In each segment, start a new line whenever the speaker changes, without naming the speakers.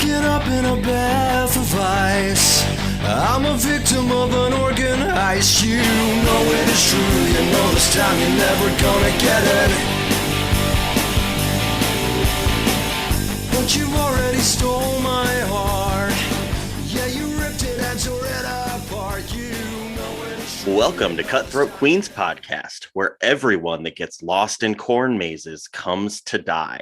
waking up in a bath of ice. I'm a victim of an organized. You know it is true, you know this time you're never gonna get it. But you've already stole my heart. Yeah, you ripped it and tore it apart. You know it is true.
Welcome to Cutthroat Queens podcast, where everyone that gets lost in corn mazes comes to die.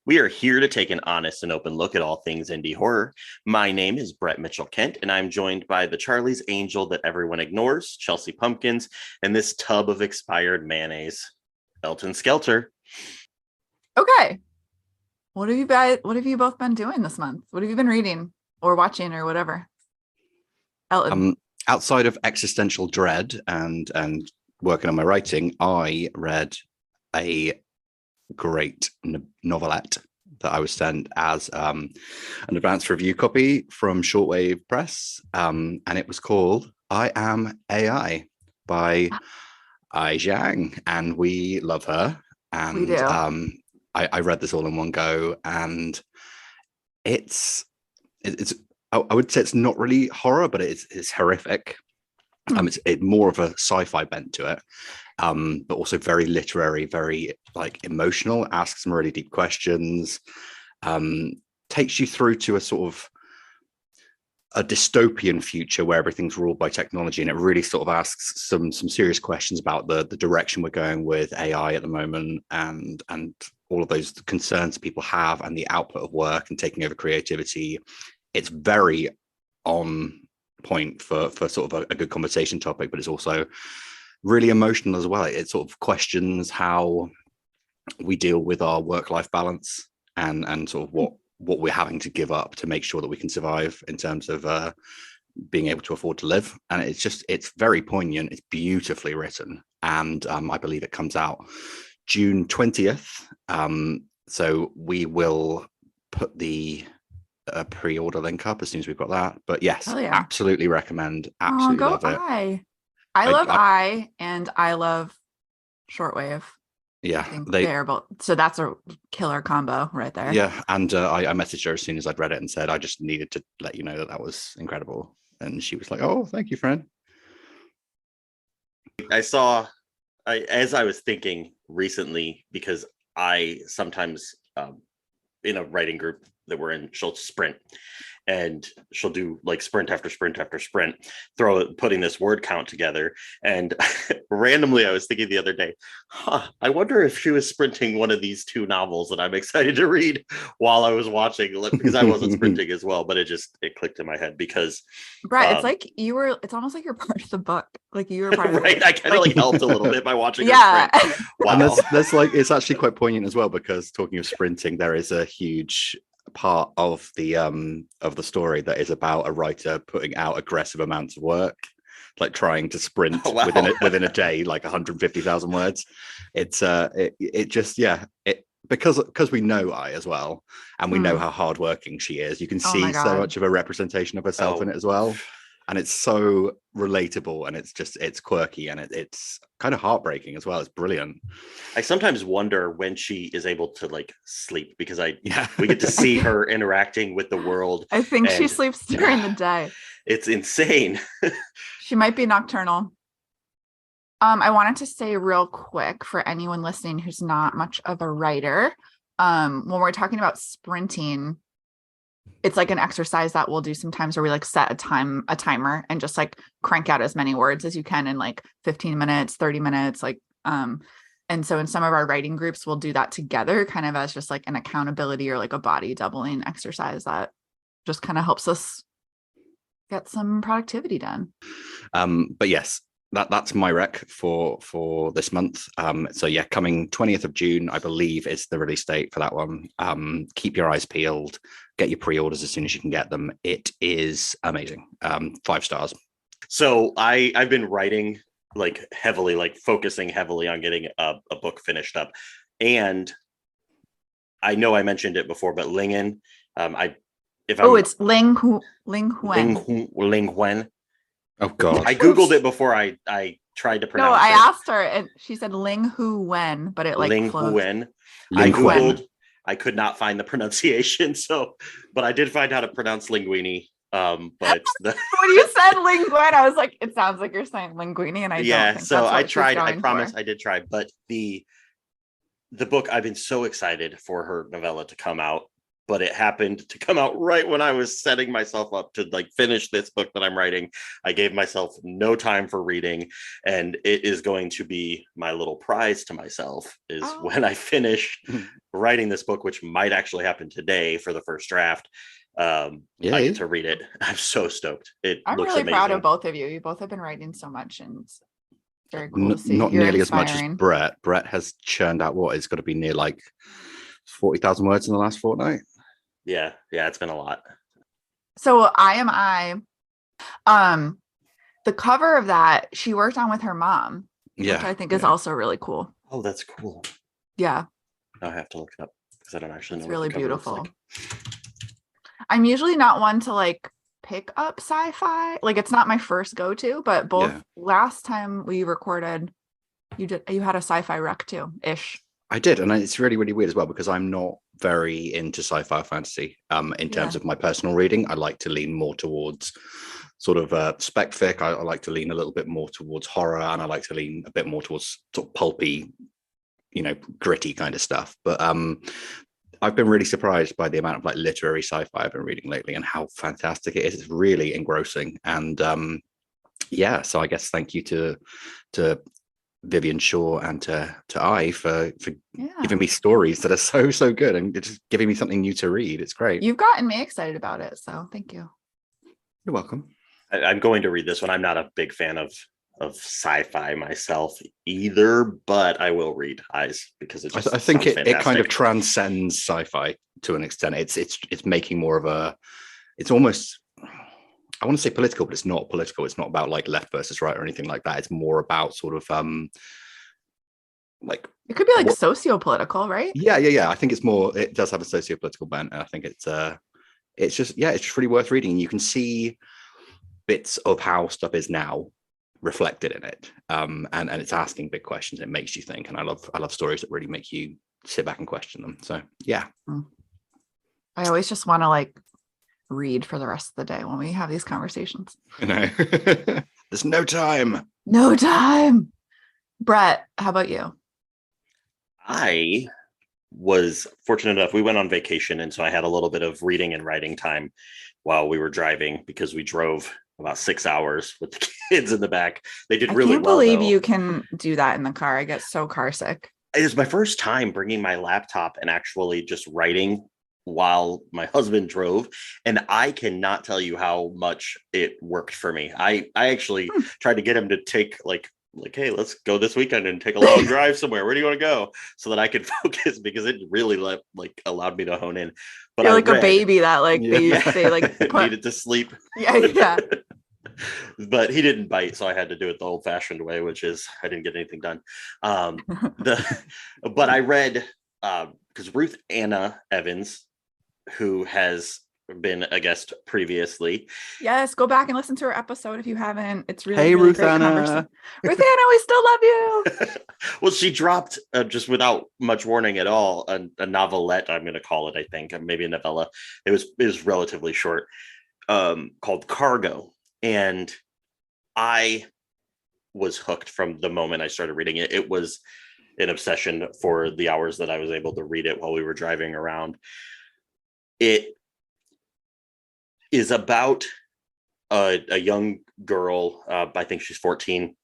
We are here to take an honest and open look at all things indie horror. My name is Brett Mitchell-Kent, and I'm joined by the Charlie's Angel that everyone ignores, Chelsea Pumpkins, and this tub of expired mayonnaise, Elton Skelter.
Okay. What have you both been doing this month? What have you been reading or watching or whatever? Elton.
Outside of existential dread and working on my writing, I read a great novelette that I was sent as an advanced review copy from Shortwave Press, and it was called I Am AI by Ai Zhang, and we love her. And
We do.
I read this all in one go, and it's I would say it's not really horror, but it's horrific. It's more of a sci-fi bent to it, but also very literary, very like emotional. Asks some really deep questions. Takes you through to a sort of a dystopian future where everything's ruled by technology, and it really sort of asks some serious questions about the direction we're going with AI at the moment, and all of those concerns people have, and the output of work and taking over creativity. It's very on point for sort of a good conversation topic, but it's also really emotional as well. It sort of questions how we deal with our work-life balance and sort of what we're having to give up to make sure that we can survive in terms of being able to afford to live. And it's very poignant. It's beautifully written, and I believe it comes out June 20th. So we will put the pre-order link up as soon as we've got that. But yes,
yeah.
Absolutely recommend. Absolutely love it.
I love I and I love Shortwave.
Yeah,
I think they're both. So that's a killer combo right there.
Yeah, and I messaged her as soon as I'd read it and said I just needed to let you know that was incredible, and she was like, "Oh, thank you, friend."
As I was thinking recently, because I sometimes in a writing group that we're in, she'll sprint, and she'll do like sprint after sprint after sprint, putting this word count together. And randomly, I was thinking the other day, I wonder if she was sprinting one of these two novels that I'm excited to read while I was watching, because I wasn't sprinting as well, but it clicked in my head because
Brett, it's almost like you're part of the book. Like you were part of
right. I kind of like helped a little bit by watching
yeah.
her sprint. Wow.
And there's like, it's actually quite poignant as well, because talking of sprinting, there is a huge part of the story that is about a writer putting out aggressive amounts of work, like trying to sprint within a day, like 150,000 words. It's because we know I as well, and we know how hardworking she is. You can see so much of a representation of herself in it as well, and it's so relatable, and it's quirky, and it's kind of heartbreaking as well. It's brilliant.
I sometimes wonder when she is able to like sleep, because we get to see her interacting with the world.
I think she sleeps during the day.
It's insane.
She might be nocturnal. I wanted to say real quick for anyone listening who's not much of a writer, when we're talking about sprinting, it's like an exercise that we'll do sometimes where we like set a timer and just like crank out as many words as you can in like 15 minutes, 30 minutes, like and so in some of our writing groups we'll do that together, kind of as just like an accountability or like a body doubling exercise that just kind of helps us get some productivity done.
But yes, that's my rec for this month. So yeah, coming 20th of June, I believe, is the release date for that one. Keep your eyes peeled, get your pre-orders as soon as you can get them. It is amazing. 5 stars.
So I've been writing like heavily, like focusing heavily on getting a book finished up, and I know I mentioned it before, but Lingen,
it's Ling Huen.
Oh God!
I googled it before I tried to pronounce it.
No, I asked her, and she said Ling Hu Wen, but it like
Ling
flows.
Huen.
Ling
I I could not find the pronunciation. So, but I did find how to pronounce linguine. But
when you said linguine, I was like, it sounds like you're saying linguine, and I don't think
so
that's what
I
she's
tried. I
going
promise
for.
I did try. But the book, I've been so excited for her novella to come out, but it happened to come out right when I was setting myself up to like finish this book that I'm writing. I gave myself no time for reading, and it is going to be my little prize to myself is when I finish writing this book, which might actually happen today for the first draft. I get to read it. I'm so stoked.
I'm
looks
really
amazing.
proud of both of you. You both have been writing so much, and it's very cool to see.
Not
You're
nearly
inspiring.
as much as Brett. Brett has churned out what? It's got to be near like 40,000 words in the last fortnight.
Yeah, it's been a lot.
So the cover of that she worked on with her mom, which I think is also really cool.
Oh, that's cool.
Yeah,
I'll have to look it up because I don't actually know.
It's really beautiful.
Like.
I'm usually not one to like pick up sci-fi. Like it's not my first go-to, but last time we recorded, you had a sci-fi rec too, ish.
I did, and it's really, really weird as well because I'm not very into sci-fi fantasy. In terms of my personal reading, I like to lean more towards sort of spec fic. I like to lean a little bit more towards horror, and I like to lean a bit more towards sort of pulpy, gritty kind of stuff. But I've been really surprised by the amount of like literary sci-fi I've been reading lately and how fantastic it is. It's really engrossing, and so I guess thank you to Vivian Shaw and to I for giving me stories that are so good and just giving me something new to read. It's great.
You've gotten me excited about it, so thank you.
You're welcome.
I'm going to read this one. I'm not a big fan of sci-fi myself either, but I will read Eyes because it just
I think it kind of transcends sci-fi to an extent. It's making more of a, it's almost, I want to say political, but it's not political. It's not about like left versus right or anything like that. It's more about sort of like
it could be like socio-political, right?
Yeah. I think it's more, it does have a socio-political bent, and I think it's just really worth reading. You can see bits of how stuff is now reflected in it, and it's asking big questions. It makes you think, and I love stories that really make you sit back and question them. So yeah,
I always just want to like read for the rest of the day when we have these conversations.
I know. There's no time.
Brett, how about you?
I was fortunate enough, we went on vacation, and so I had a little bit of reading and writing time while we were driving because we drove about 6 hours with the kids in the back. They did really well. I can't
believe you can do that in the car. I get so car sick.
It was my first time bringing my laptop and actually just writing while my husband drove, and I cannot tell you how much it worked for me. I actually tried to get him to take like, hey, let's go this weekend and take a long drive somewhere. Where do you want to go? So that I could focus, because it really like allowed me to hone in. But
you're like a baby that like they like
needed to sleep.
Yeah.
But he didn't bite, so I had to do it the old-fashioned way, which is I didn't get anything done. But I read because Ruth Anna Evans, who has been a guest previously.
Yes, go back and listen to her episode if you haven't. It's really,
hey,
really
Ruth
great
Anna.
Ruth Anna, we still love you.
Well, she dropped just without much warning at all a novelette, I'm going to call it. I think maybe a novella. It was relatively short, called Cargo, and I was hooked from the moment I started reading it. It was an obsession for the hours that I was able to read it while we were driving around. It is about a young girl. I think she's 14.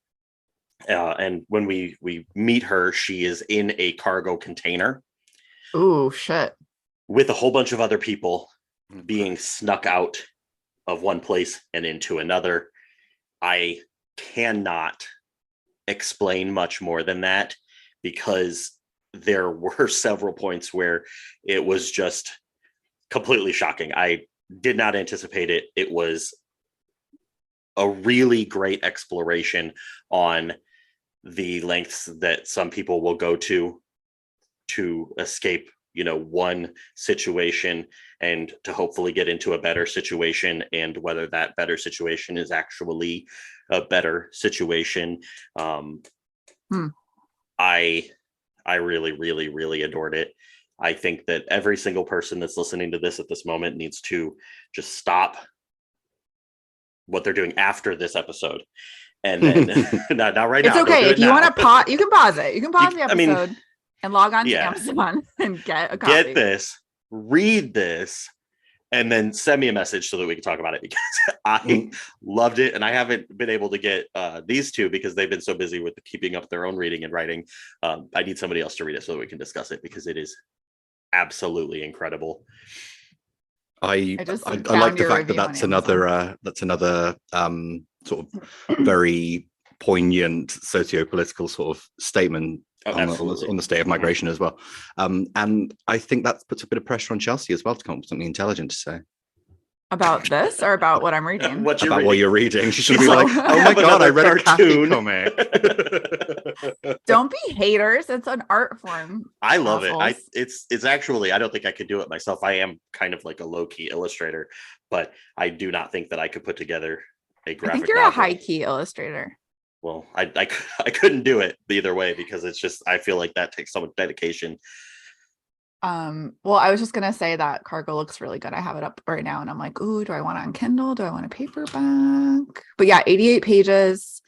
And when we meet her, she is in a cargo container.
Ooh, shit.
With a whole bunch of other people being snuck out of one place and into another. I cannot explain much more than that, because there were several points where it was just completely shocking. I did not anticipate it. It was a really great exploration on the lengths that some people will go to escape, one situation and to hopefully get into a better situation, and whether that better situation is actually a better situation. I really, really, really adored it. I think that every single person that's listening to this at this moment needs to just stop what they're doing after this episode. And then not right
It's
now.
okay. If you want to pause, you can pause it. You can pause the
I mean,
episode and log on to
yeah.
Amazon and get a copy.
Get this, read this, and then send me a message so that we can talk about it, because I loved it. And I haven't been able to get these two because they've been so busy with keeping up their own reading and writing. I need somebody else to read it so that we can discuss it, because it is absolutely incredible.
I like the fact that that's another sort of very poignant socio-political sort of statement on the state of migration as well. And I think that puts a bit of pressure on Chelsea as well to come up with something intelligent to say.
About this or about what I'm reading?
What
you're reading. She should be like, oh my God, I read a cartoon comic.
Don't be haters. It's an art form.
I love it. It's actually, I don't think I could do it myself. I am kind of like a low-key illustrator, but I do not think that I could put together a graphic
I think you're
novel.
a high-key illustrator.
Well, I couldn't do it either way, because it's just, I feel like that takes so much dedication.
Well, I was just gonna say that cargo looks really good. I have it up right now and I'm like, ooh, do I want it on Kindle? Do I want a paperback? But yeah, 88 pages.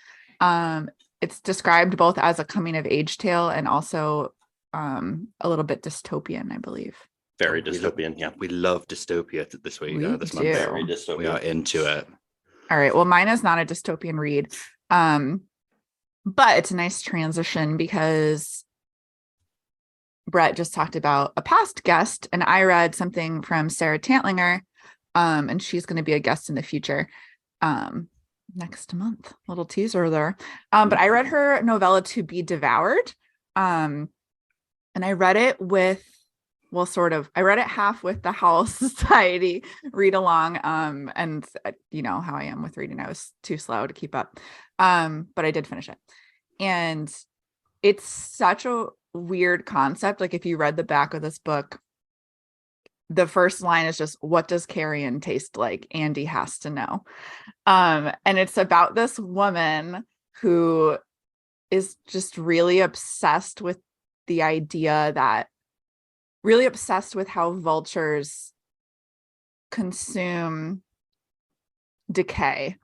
It's described both as a coming of age tale and also a little bit dystopian, I believe.
Very dystopian. Yeah,
we love dystopia this week. This month.
Very dystopian.
We are into it.
All right. Well, mine is not a dystopian read. But it's a nice transition because Brett just talked about a past guest, and I read something from Sarah Tantlinger, and she's going to be a guest in the future next month. Little teaser there. But I read her novella To Be Devoured, and I read it with, well, sort of. I read it half with the Howl Society read along, and you know how I am with reading. I was too slow to keep up, but I did finish it, and it's such a weird concept. Like, if you read the back of this book, the first line is just, what does carrion taste like? Andy has to know. And it's about this woman who is just really obsessed with the idea that, really obsessed with how vultures consume decay.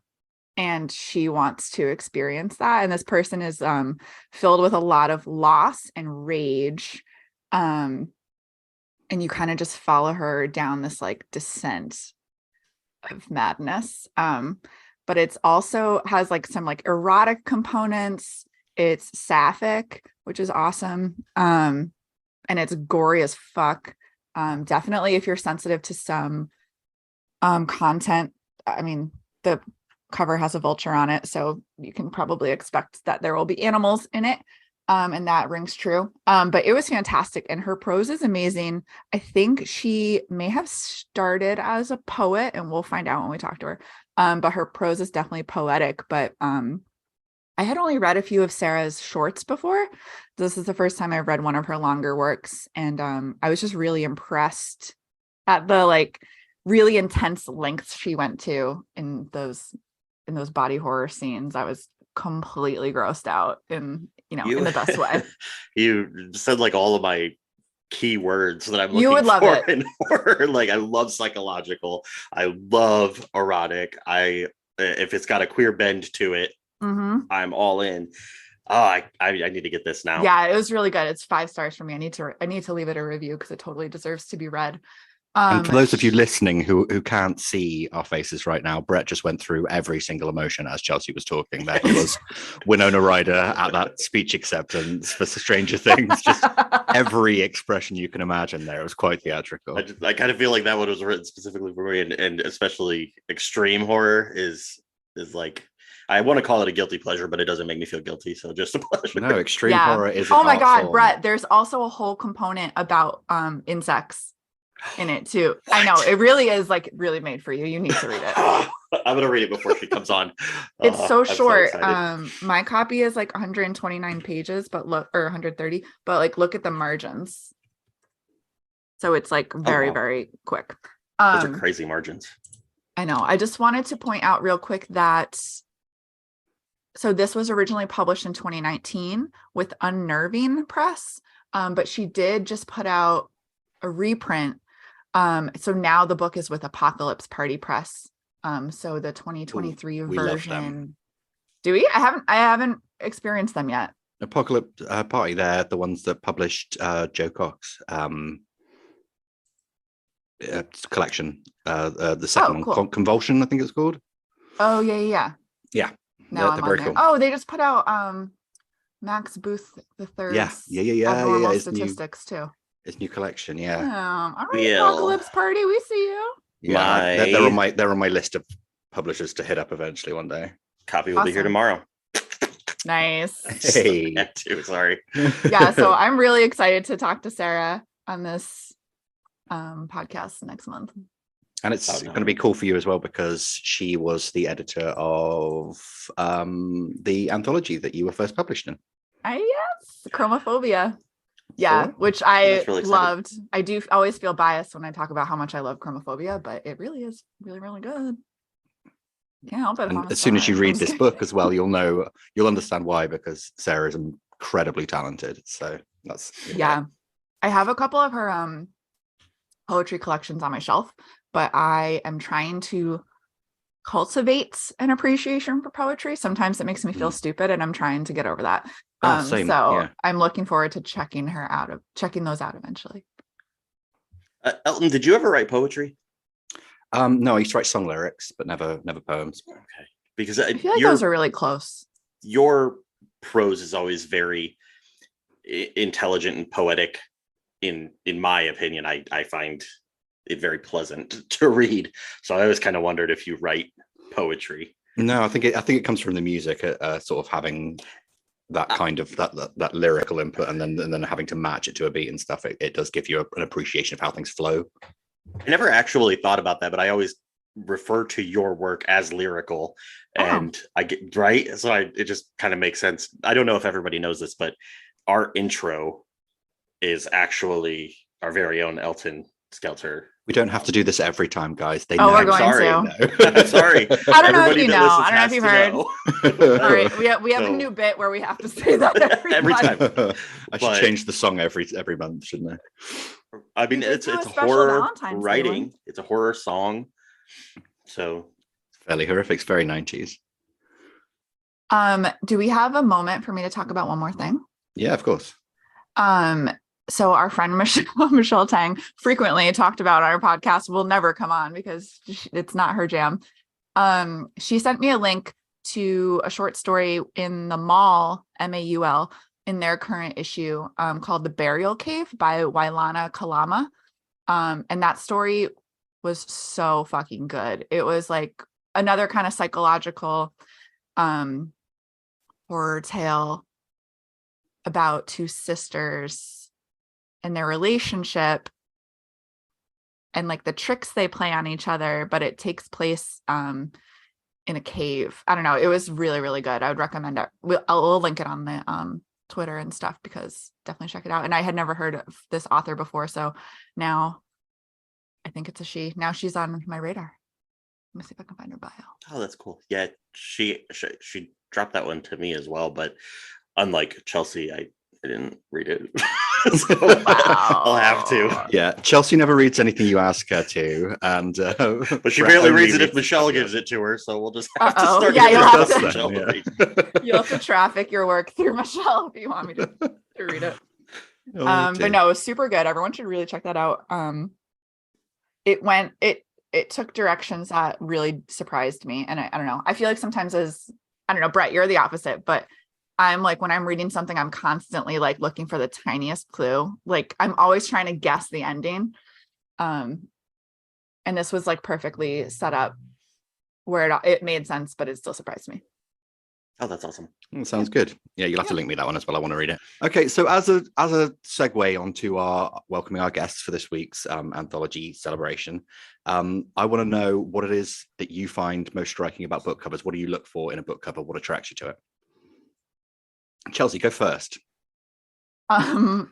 And she wants to experience that. And this person is filled with a lot of loss and rage. And you kind of just follow her down this like descent of madness. But it's also has like some like erotic components. It's sapphic, which is awesome. And it's gory as fuck. Definitely if you're sensitive to some content. I mean, the cover has a vulture on it, so you can probably expect that there will be animals in it, and that rings true. But it was fantastic, and her prose is amazing. I think she may have started as a poet, and we'll find out when we talk to her. But her prose is definitely poetic. But I had only read a few of Sarah's shorts before. This is the first time I've read one of her longer works, and I was just really impressed at the like really intense lengths she went to in those body horror scenes. I was completely grossed out in the best way.
You said like all of my key words that I'm
you
looking
would love
for
it.
in horror. Like, I love psychological. I love erotic. If it's got a queer bend to it, I'm all in. Oh, I need to get this now.
Yeah, it was really good. It's 5 stars for me. I need to leave it a review because it totally deserves to be read.
And for those of you listening who can't see our faces right now, Brett just went through every single emotion as Chelsea was talking. There he was, Winona Ryder at that speech acceptance for Stranger Things. Just every expression you can imagine there. It was quite theatrical.
I kind of feel like that one was written specifically for me, and especially extreme horror is like, I want to call it a guilty pleasure, but it doesn't make me feel guilty. So just a pleasure.
No, extreme horror is.
Oh my God, form. Brett, there's also a whole component about insects in it too. What? I know, it really is like really made for you. You need to read it.
I'm gonna read it before she comes on.
It's so short. My copy is like 129 pages, but or 130, but like look at the margins. So it's like very, very quick.
Those are crazy margins.
I know. I just wanted to point out real quick that so this was originally published in 2019 with Unnerving Press, but she did just put out a reprint. So now the book is with Apocalypse Party Press. So the 2023
we love them.
version. Do we? I haven't experienced them yet.
Apocalypse Party, they're the ones that published Joe Cox collection, the second one, Convulsion, I think it's called.
Oh yeah. Now
They're very cool.
Oh, they just put out Max Booth the third.
Yeah.
Statistics too.
It's new collection, yeah.
All right, Apocalypse Party, we see you.
Yeah, they're on my list of publishers to hit up eventually one day.
Copy will be here tomorrow.
Nice.
Hey,
too, sorry.
Yeah, so I'm really excited to talk to Sarah on this podcast next month.
And it's going to be cool for you as well because she was the editor of the anthology that you were first published in.
Yes, Chromophobia. Yeah, which I
really
loved. I do always feel biased when I talk about how much I love Chromophobia, but it really is really, really good. Can't help it.
And as soon as you read this book as well, you'll understand why, because Sarah is incredibly talented. So that's
yeah. I have a couple of her poetry collections on my shelf, but I am trying to cultivate an appreciation for poetry. Sometimes it makes me feel stupid, and I'm trying to get over that. I'm looking forward to checking those out eventually.
Elton, did you ever write poetry?
No, I used to write song lyrics, but never poems.
Okay, because
I feel like those are really close.
Your prose is always very intelligent and poetic. In my opinion, I find it very pleasant to read. So I always kind of wondered if you write poetry.
No, I think it comes from the music, sort of having that kind of that lyrical input, and then having to match it to a beat and stuff. It does give you an appreciation of how things flow.
I never actually thought about that, but I always refer to your work as lyrical, and I get right. So it just kind of makes sense. I don't know if everybody knows this, but our intro is actually our very own Elton Skelter.
We don't have to do this every time, guys. They
know.
We're
going
sorry.
to.
I'm sorry.
I don't know if you know. I don't know if you've heard. All right, we have a new bit where we have to say that every
time.
I should change the song every month, shouldn't I?
I mean, it's horror writing. It's a horror song. So
fairly horrific. It's very 90s.
Do we have a moment for me to talk about one more thing?
Yeah, of course.
So our friend Michelle Tang frequently talked about our podcast will never come on because it's not her jam. She sent me a link to a short story in the Maul, MAUL, in their current issue called The Burial Cave by Wailana Kalama. And that story was so fucking good. It was like another kind of psychological horror tale about two sisters and their relationship and like the tricks they play on each other, but it takes place in a cave. I don't know. It was really, really good. I would recommend it. I'll link it on the Twitter and stuff because definitely check it out. And I had never heard of this author before. So now I think it's a she. Now she's on my radar. Let me see if I can find her bio.
Oh, that's cool. Yeah, she dropped that one to me as well. But unlike Chelsea, I didn't read it. So I'll have to.
Yeah, Chelsea never reads anything you ask her to, and
but she barely reads it if Michelle gives it to her. So we'll just have to start.
Yeah,
you'll
have to traffic your work through Michelle if you want me to read it. But no, it was super good. Everyone should really check that out. It took directions that really surprised me, and I don't know. I feel like sometimes I don't know, Brett, you're the opposite, but I'm like, when I'm reading something, I'm constantly like looking for the tiniest clue. Like I'm always trying to guess the ending. And this was like perfectly set up where it made sense, but it still surprised me.
Oh, that's awesome.
Sounds good. Yeah, you'll have to link me that one as well. I want to read it. Okay, so as a segue onto our welcoming our guests for this week's anthology celebration, I want to know what it is that you find most striking about book covers. What do you look for in a book cover? What attracts you to it? Chelsea, go first.
I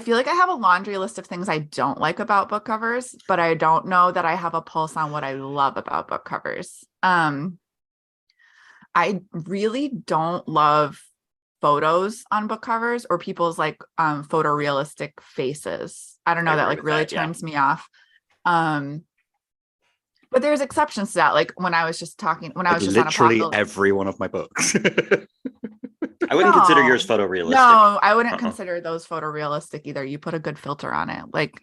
feel like I have a laundry list of things I don't like about book covers, but I don't know that I have a pulse on what I love about book covers. I really don't love photos on book covers or people's like photorealistic faces. I don't know,
I
that
agree
like
with
really
that, yeah.
turns me off. But there's exceptions to that. Like when I was just on
literally
Apocalypse.
every one of my books.
I wouldn't consider yours
No.
photorealistic.
No, I wouldn't
Uh-uh.
consider those photorealistic either. You put a good filter on it. Like,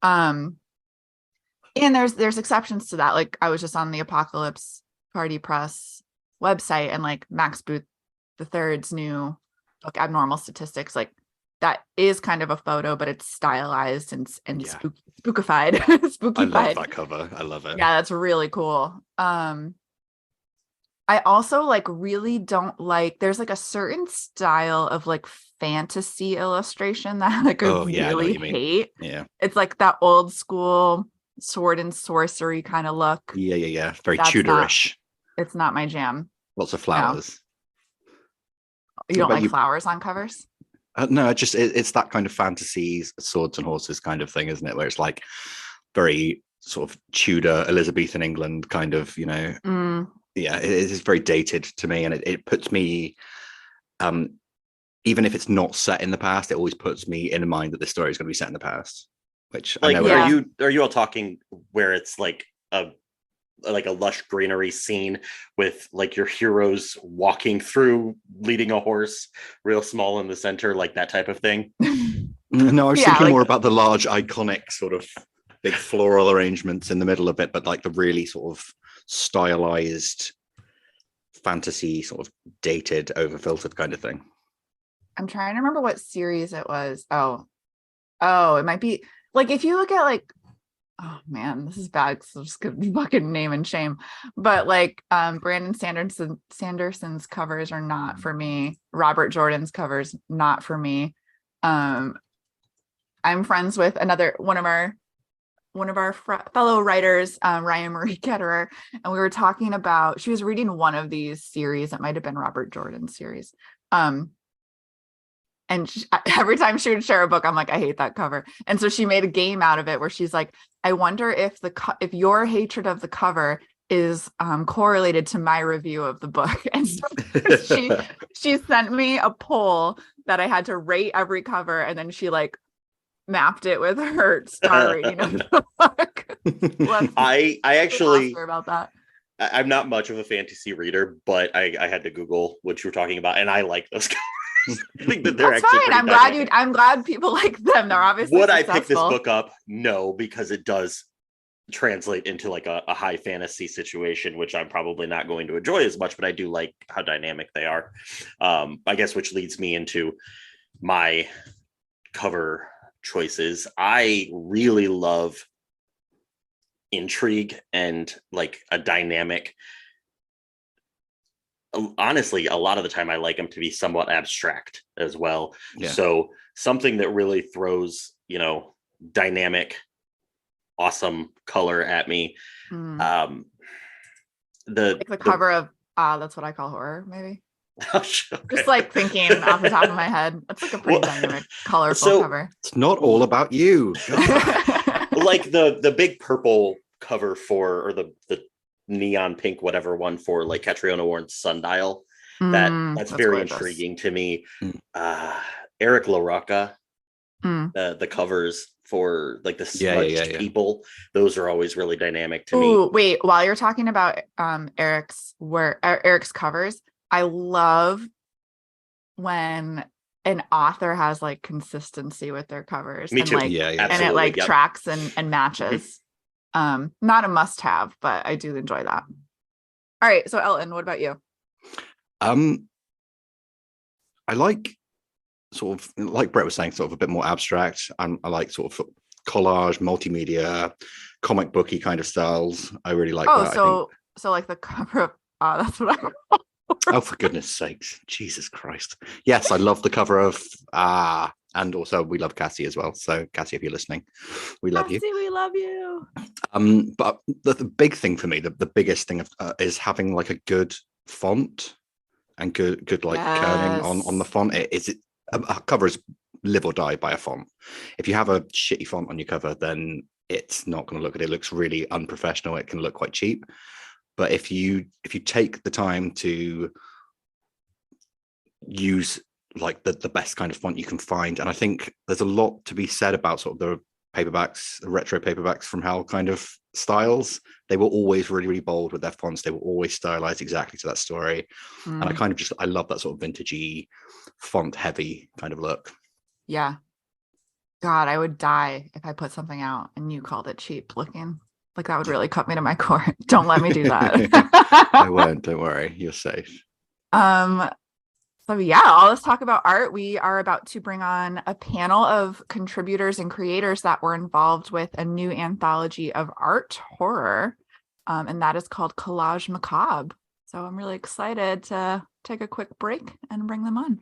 and there's exceptions to that. Like I was just on the Apocalypse Party Press website, and like Max Booth the Third's new book, Abnormal Statistics, like that is kind of a photo, but it's stylized and
Yeah.
spookified.
I
Spookified.
love that cover. I love it.
Yeah, that's really cool. I also like really don't like, there's like a certain style of like fantasy illustration that like I
Oh, yeah, I know what
really
you mean.
hate.
Yeah.
It's like that old school sword and sorcery kind of look.
Yeah. Very
That's
Tudorish.
It's not my jam.
Lots of flowers.
You
What
don't
about
like
you?
flowers on covers?
No, it's that kind of fantasy swords and horses kind of thing, isn't it? Where it's like very sort of Tudor Elizabethan England kind of, you know. Yeah, it is very dated to me, and it puts me, even if it's not set in the past, it always puts me in mind that this story is going to be set in the past. Which
Like,
I know.
Yeah.
are you all talking where it's like a lush greenery scene with like your heroes walking through, leading a horse, real small in the center, like that type of thing?
No, I was
Yeah,
thinking
like-
more about the large, iconic sort of big floral arrangements in the middle of it, but like the really sort of stylized fantasy, sort of dated, over-filtered kind of thing.
I'm trying to remember what series it was. Oh, it might be like if you look at like, oh man, this is bad because I'm just gonna fucking name and shame. But like Brandon Sanderson's covers are not for me. Robert Jordan's covers not for me. I'm friends with one of our fellow writers, Ryan Marie Ketterer, and we were talking about, she was reading one of these series. It might have been Robert Jordan's series. And every time she would share a book, I'm like, I hate that cover. And so she made a game out of it where she's like, I wonder if if your hatred of the cover is correlated to my review of the book. And so she sent me a poll that I had to rate every cover, and then she like mapped it with her star rating of the book.
I actually,
about that.
I'm not much of a fantasy reader, but I had to Google what you were talking about, and I like those covers. I think that they're
That's
actually
fine. I'm glad people like them. They're obviously
Would
successful.
I pick this book up? No, because it does translate into like a high fantasy situation, which I'm probably not going to enjoy as much, but I do like how dynamic they are. I guess, which leads me into my cover choices. I really love intrigue and like a dynamic. Honestly, a lot of the time I like them to be somewhat abstract as well.
Yeah.
So something that really throws, dynamic, awesome color at me.
Like the cover of That's What I Call Horror, maybe.
Okay.
Just like thinking off the top of my head. It's like a pretty dynamic, colorful cover.
It's not all about you.
Like the big purple cover or the neon pink whatever one for like Catriona Warren's Sundial. That's very
gorgeous.
intriguing to me. Eric LaRocca, the covers for like the smudged people, those are always really dynamic to me.
Wait, while you're talking about Eric's covers, I love when an author has like consistency with their covers.
Me too.
And, like,
Absolutely.
and it like tracks and matches. Not a must-have, but I do enjoy that. All right, so Elton, what about you?
I like sort of, like Brett was saying, sort of a bit more abstract. I like sort of collage, multimedia, comic booky kind of styles. I really like that.
So like the cover of That's What I Call.
Oh, for goodness sakes. Jesus Christ. Yes, I love the cover of and also we love Cassie as well. So Cassie, if you're listening, we love you.
We love you.
But the big thing for me, the biggest thing is having like a good font and good like kerning on the font. A cover is live or die by a font. If you have a shitty font on your cover, then it's not going to look good. It looks really unprofessional. It can look quite cheap. But if you take the time to use like the best kind of font you can find. And I think there's a lot to be said about sort of the paperbacks, the retro paperbacks from Hell kind of styles. They were always really, really bold with their fonts. They were always stylized exactly to that story. And I kind of I love that sort of vintagey, font heavy kind of look.
Yeah. God, I would die if I put something out and you called it cheap looking. Like that would really cut me to my core. Don't let me do that.
I won't, don't worry. You're safe.
So yeah, let's talk about art. We are about to bring on a panel of contributors and creators that were involved with a new anthology of art horror. And that is called Collage Macabre. So I'm really excited to take a quick break and bring them on.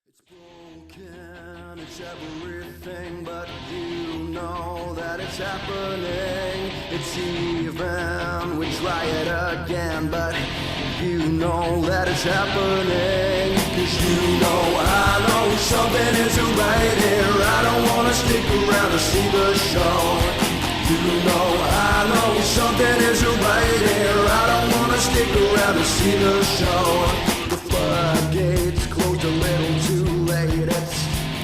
It's broken, it's everything, but you know that it's happening. It's even, we try it again, but you know that it's happening. 'Cause you know, I know something isn't right here. I don't wanna stick around to see the show. You know, I know something isn't right here. I don't wanna stick around to see the show. The floodgates closed a little too late.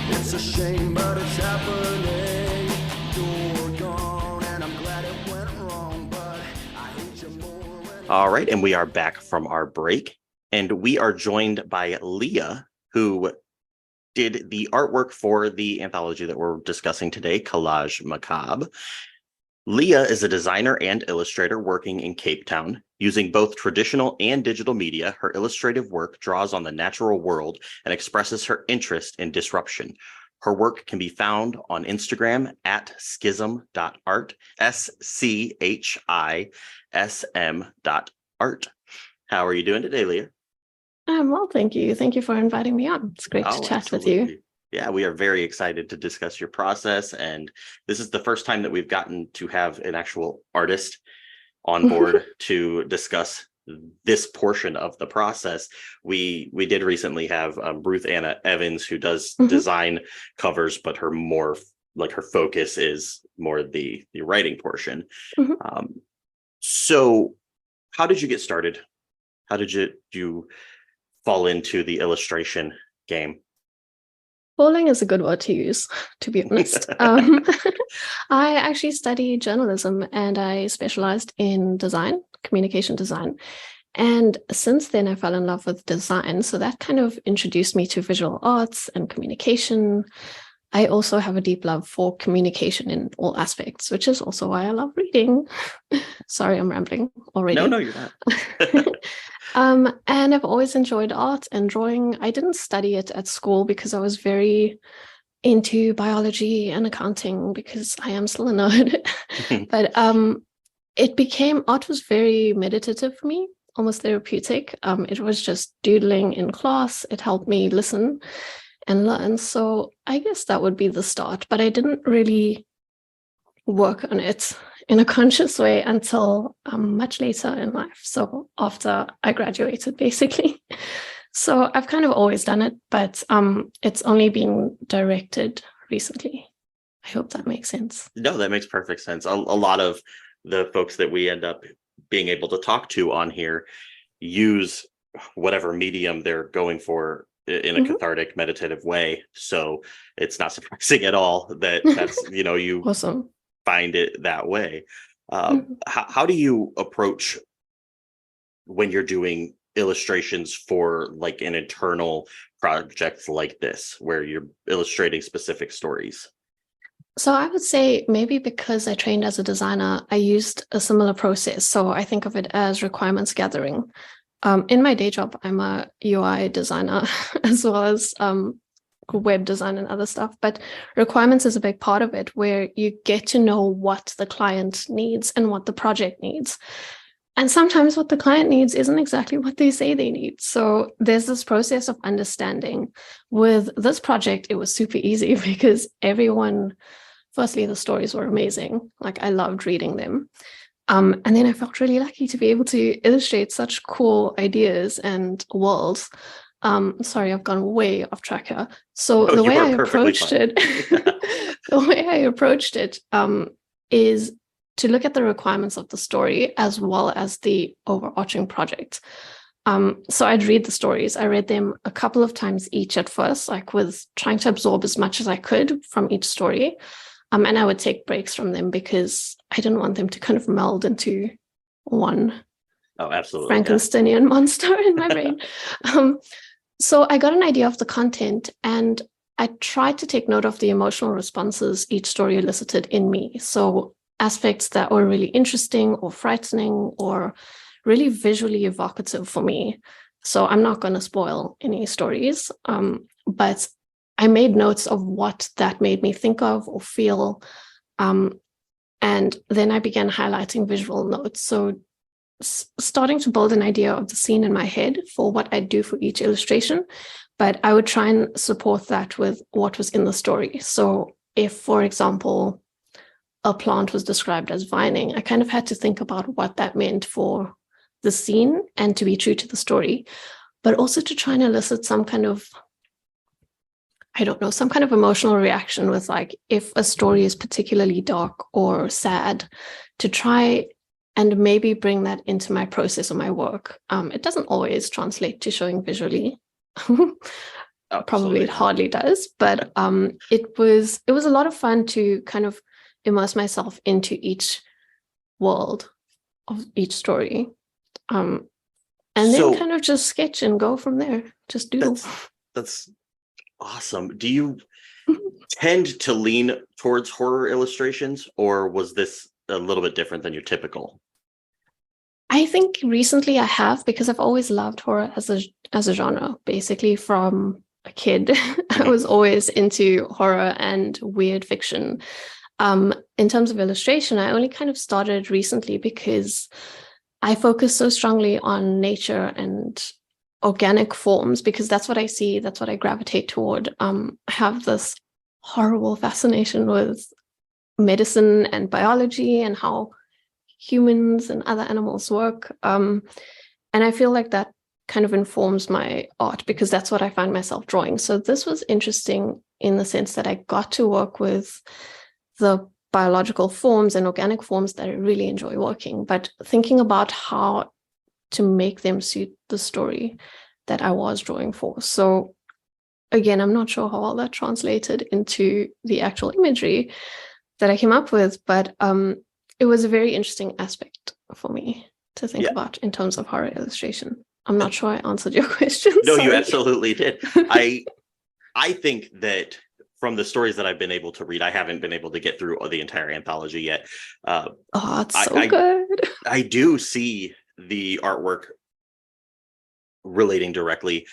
It's a shame, but it's happening. You're gone, and I'm glad it went wrong, but I hate you more.
All right, and we are back from our break, and we are joined by Leah, who did the artwork for the anthology that we're discussing today, Collage Macabre. Leah is a designer and illustrator working in Cape Town. Using both traditional and digital media, her illustrative work draws on the natural world and expresses her interest in disruption. Her work can be found on Instagram at schism.art, SCHISM.art. How are you doing today, Leah?
Well, thank you. Thank you for inviting me on. It's great to chat with you.
Yeah, we are very excited to discuss your process. And this is the first time that we've gotten to have an actual artist on board to discuss this portion of the process. We did recently have Ruth Anna Evans, who does design covers, but her focus is more the writing portion. So how did you get started? How did you fall into the illustration game?
Falling is a good word to use, to be honest. I actually studied journalism and I specialized in design, communication design. And since then, I fell in love with design. So that kind of introduced me to visual arts and communication. I also have a deep love for communication in all aspects, which is also why I love reading. Sorry, I'm rambling already.
No, you're not.
And I've always enjoyed art and drawing. I didn't study it at school because I was very into biology and accounting because I am still a nerd. But art was very meditative for me, almost therapeutic. It was just doodling in class. It helped me listen and learn. So I guess that would be the start. But I didn't really work on it in a conscious way until much later in life. So after I graduated, basically. So I've kind of always done it, but it's only been directed recently. I hope that makes sense.
No, that makes perfect sense. A lot of the folks that we end up being able to talk to on here use whatever medium they're going for in a cathartic, meditative way. So it's not surprising at all that that's, you
Awesome.
Find it that way. How do you approach when you're doing illustrations for like an internal project like this, where you're illustrating specific stories?
So I would say maybe because I trained as a designer, I used a similar process. So I think of it as requirements gathering. In my day job, I'm a UI designer as well as web design and other stuff, but requirements is a big part of it, where you get to know what the client needs and what the project needs. And sometimes what the client needs isn't exactly what they say they need. So there's this process of understanding. With this project, it was super easy because firstly, the stories were amazing. Like I loved reading them. And then I felt really lucky to be able to illustrate such cool ideas and worlds. Sorry, I've gone way off track here. So the way I approached it, is to look at the requirements of the story as well as the overarching project. So I'd read the stories. I read them a couple of times each at first, like was trying to absorb as much as I could from each story. And I would take breaks from them because I didn't want them to kind of meld into one
absolutely
Frankensteinian monster in my brain. So I got an idea of the content, and I tried to take note of the emotional responses each story elicited in me. So aspects that were really interesting or frightening or really visually evocative for me. So I'm not going to spoil any stories, but I made notes of what that made me think of or feel. And then I began highlighting visual notes. So starting to build an idea of the scene in my head for what I'd do for each illustration, but I would try and support that with what was in the story. So if, for example, a plant was described as vining, I kind of had to think about what that meant for the scene and to be true to the story, but also to try and elicit some kind of, I don't know, some kind of emotional reaction with, like, if a story is particularly dark or sad, to try and maybe bring that into my process or my work. It doesn't always translate to showing visually. Probably it hardly does, but it was a lot of fun to kind of immerse myself into each world of each story. And then kind of just sketch and go from there. Just doodle.
That's awesome. Do you tend to lean towards horror illustrations, or was this a little bit different than your typical?
I think recently I have, because I've always loved horror as a genre. Basically, from a kid, I was always into horror and weird fiction. In terms of illustration, I only kind of started recently because I focus so strongly on nature and organic forms, because that's what I see, that's what I gravitate toward. I have this horrible fascination with medicine and biology and how humans and other animals work. And I feel like that kind of informs my art, because that's what I find myself drawing. So this was interesting in the sense that I got to work with the biological forms and organic forms that I really enjoy working, but thinking about how to make them suit the story that I was drawing for. So again, I'm not sure how all that translated into the actual imagery that I came up with, but it was a very interesting aspect for me to think about in terms of horror illustration. I'm not sure I answered your question.
No,
Sorry.
you absolutely did. I think that from the stories that I've been able to read, I haven't been able to get through the entire anthology yet.
It's so good.
I do see the artwork relating directly.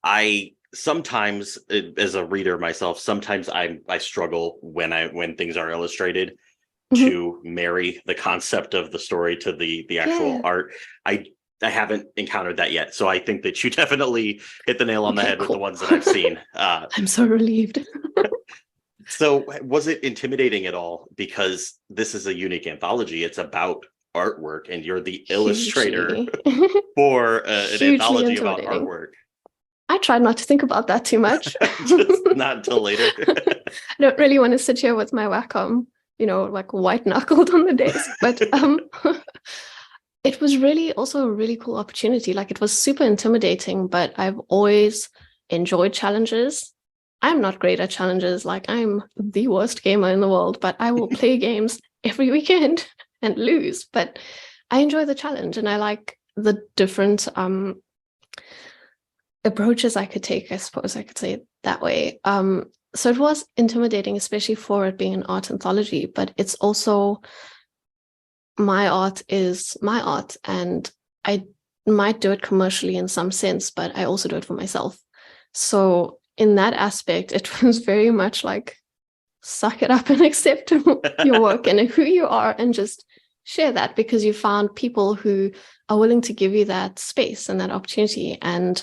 I sometimes, as a reader myself, sometimes I struggle when things are illustrated to marry the concept of the story to the actual art. I haven't encountered that yet. So I think that you definitely hit the nail on the head with the ones that I've seen.
I'm so relieved.
So was it intimidating at all? Because this is a unique anthology. It's about artwork, and you're the illustrator for an anthology about artwork.
I tried not to think about that too much.
Just not until later.
I don't really want to sit here with my Wacom, like white knuckled on the desk. But it was really also a really cool opportunity. Like, it was super intimidating, but I've always enjoyed challenges. I'm not great at challenges. Like, I'm the worst gamer in the world, but I will play games every weekend and lose. But I enjoy the challenge, and I like the different approaches I could take, I suppose I could say it that way. So it was intimidating, especially for it being an art anthology, but it's also my art is my art, and I might do it commercially in some sense, but I also do it for myself. So in that aspect, it was very much like, suck it up and accept your work and who you are, and just share that, because you found people who are willing to give you that space and that opportunity. And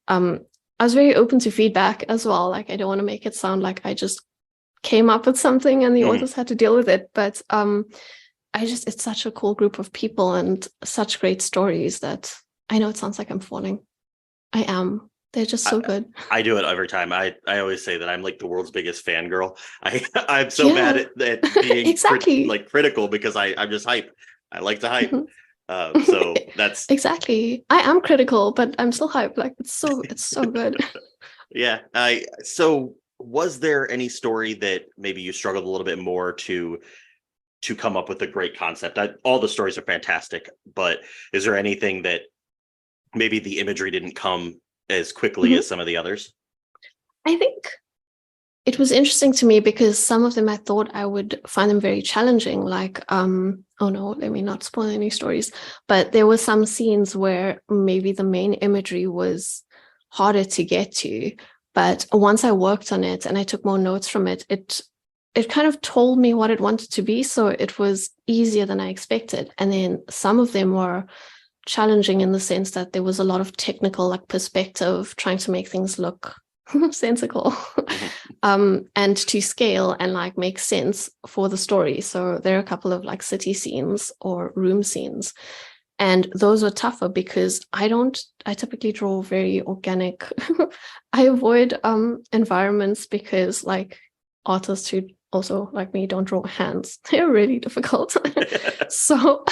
I was very open to feedback as well. Like, I don't want to make it sound like I just came up with something and the authors had to deal with it, but it's such a cool group of people and such great stories that I know it sounds like I'm falling. I am. They're just so good.
I do it every time. I always say that I'm like the world's biggest fangirl. I'm so bad at being
exactly.
critical, because I'm just hype. I like to hype. So that's
exactly. I am critical, but I'm still hyped. Like it's so good.
yeah. So was there any story that maybe you struggled a little bit more to come up with a great concept? All the stories are fantastic, but is there anything that maybe the imagery didn't come as quickly as some of the others?
I think it was interesting to me because some of them I thought I would find them very challenging. Like, oh no, let me not spoil any stories. But there were some scenes where maybe the main imagery was harder to get to. But once I worked on it and I took more notes from it, it kind of told me what it wanted to be. So it was easier than I expected. And then some of them were challenging in the sense that there was a lot of technical like perspective, trying to make things look sensical and to scale and like make sense for the story. So there are a couple of like city scenes or room scenes. And those were tougher because I typically draw very organic. I avoid environments because like artists who also like me don't draw hands. They're really difficult. So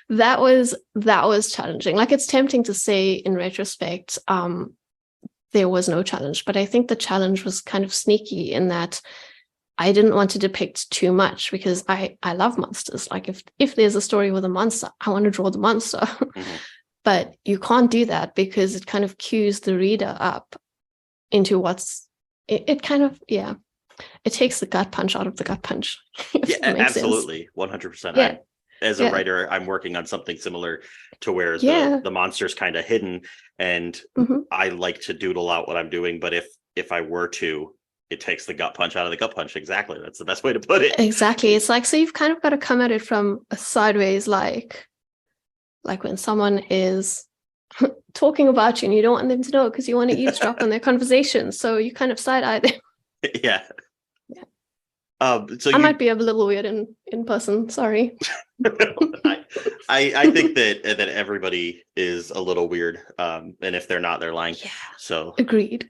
that was challenging. Like it's tempting to say in retrospect, there was no challenge, but I think the challenge was kind of sneaky in that I didn't want to depict too much because I love monsters. Like if there's a story with a monster, I want to draw the monster. But you can't do that because it kind of cues the reader up into it kind of, yeah, it takes the gut punch out of the gut punch.
Yeah, absolutely. 100%.
Yeah.
As a writer, I'm working on something similar to where the monster's kind of hidden, and I like to doodle out what I'm doing. But if I were to, it takes the gut punch out of the gut punch. Exactly. That's the best way to put it.
Exactly. It's like, so you've kind of got to come at it from a sideways, like when someone is talking about you and you don't want them to know because you want to eavesdrop on their conversation. So you kind of side-eye them.
Yeah. So
I might be a little weird in person. Sorry.
I think that everybody is a little weird. And if they're not, they're lying.
Yeah.
So
agreed.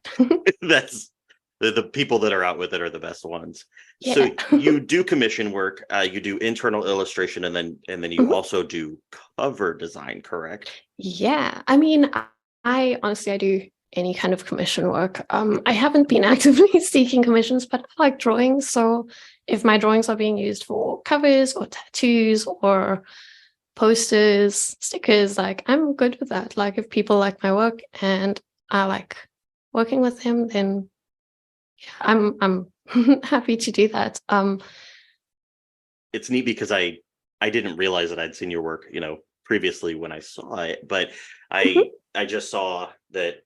That's the people that are out with it are the best ones.
Yeah.
So you do commission work, you do internal illustration, and then you also do cover design, correct?
Yeah. I mean, I honestly, I do any kind of commission work. I haven't been actively seeking commissions, but I like drawing. So if my drawings are being used for covers or tattoos or posters, stickers, like I'm good with that. Like if people like my work and I like working with them, then I'm happy to do that.
It's neat because I didn't realize that I'd seen your work, previously when I saw it, but I just saw that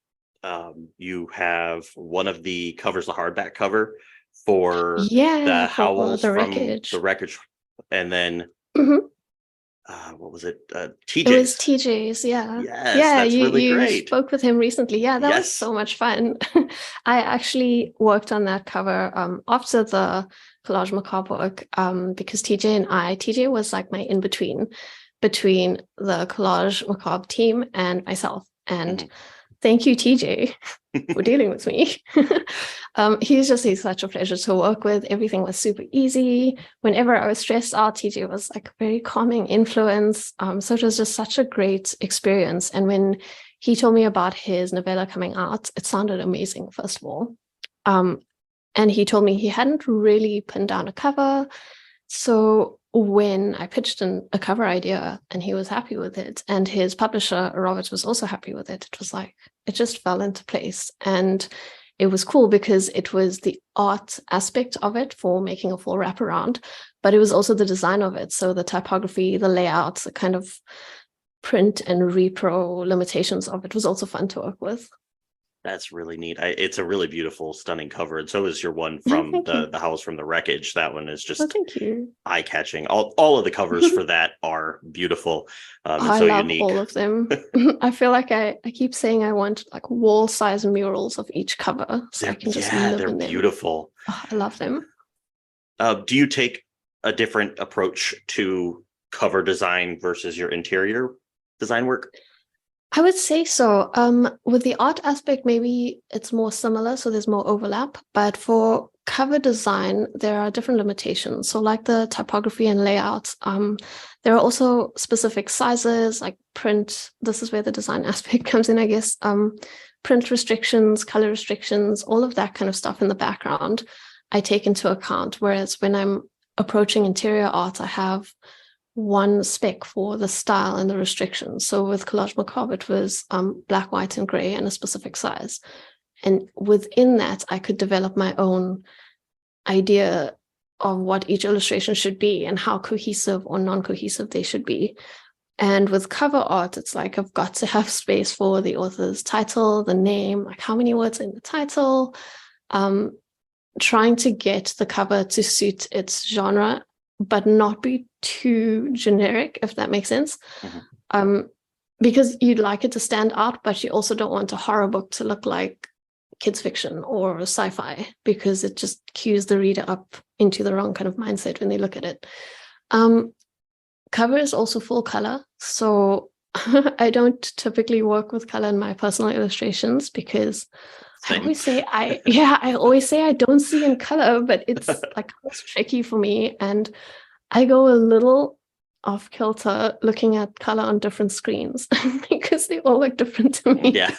you have one of the covers, the hardback cover for the Howls from the Wreckage, and then what was it? TJ's.
It was TJ's, yeah.
Yes, that's really great.
You spoke with him recently. Yeah, that was so much fun. I actually worked on that cover after the Collage Macabre work because TJ was like my in-between between the Collage Macabre team and myself. And thank you, TJ, for dealing with me. He's such a pleasure to work with. Everything was super easy. Whenever I was stressed out, TJ was like a very calming influence. So it was just such a great experience. And when he told me about his novella coming out, it sounded amazing, first of all. And he told me he hadn't really pinned down a cover. So when I pitched a cover idea and he was happy with it, and his publisher, Robert, was also happy with it, it was like, it just fell into place. And it was cool because it was the art aspect of it for making a full wraparound, but it was also the design of it. So the typography, the layout, the kind of print and repro limitations of it was also fun to work with.
That's really neat. It's a really beautiful, stunning cover, and so is your one from the Howls from the Wreckage. That one is just eye-catching. All of the covers for that are beautiful.
I love unique. All of them. I feel like I keep saying I want like wall-size murals of each cover, so I can just live in them.
They're beautiful.
Oh, I love them.
Do you take a different approach to cover design versus your interior design work?
I would say so. With the art aspect, maybe it's more similar, so there's more overlap. But for cover design, there are different limitations. So like the typography and layout, there are also specific sizes like print. This is where the design aspect comes in, I guess. Print restrictions, color restrictions, all of that kind of stuff in the background I take into account. Whereas when I'm approaching interior art, I have one spec for the style and the restrictions. So with Collage Macabre, it was black, white, and gray and a specific size. And within that, I could develop my own idea of what each illustration should be and how cohesive or non-cohesive they should be. And with cover art, it's like I've got to have space for the author's title, the name, like how many words in the title, trying to get the cover to suit its genre, but not be too generic, if that makes sense. Because you'd like it to stand out, but you also don't want a horror book to look like kids fiction or sci-fi, because it just cues the reader up into the wrong kind of mindset when they look at it. Cover is also full color, so I don't typically work with color in my personal illustrations because
Same.
I always say I don't see in color, but it's like it's tricky for me, and I go a little off kilter looking at color on different screens because they all look different to me.
Yeah.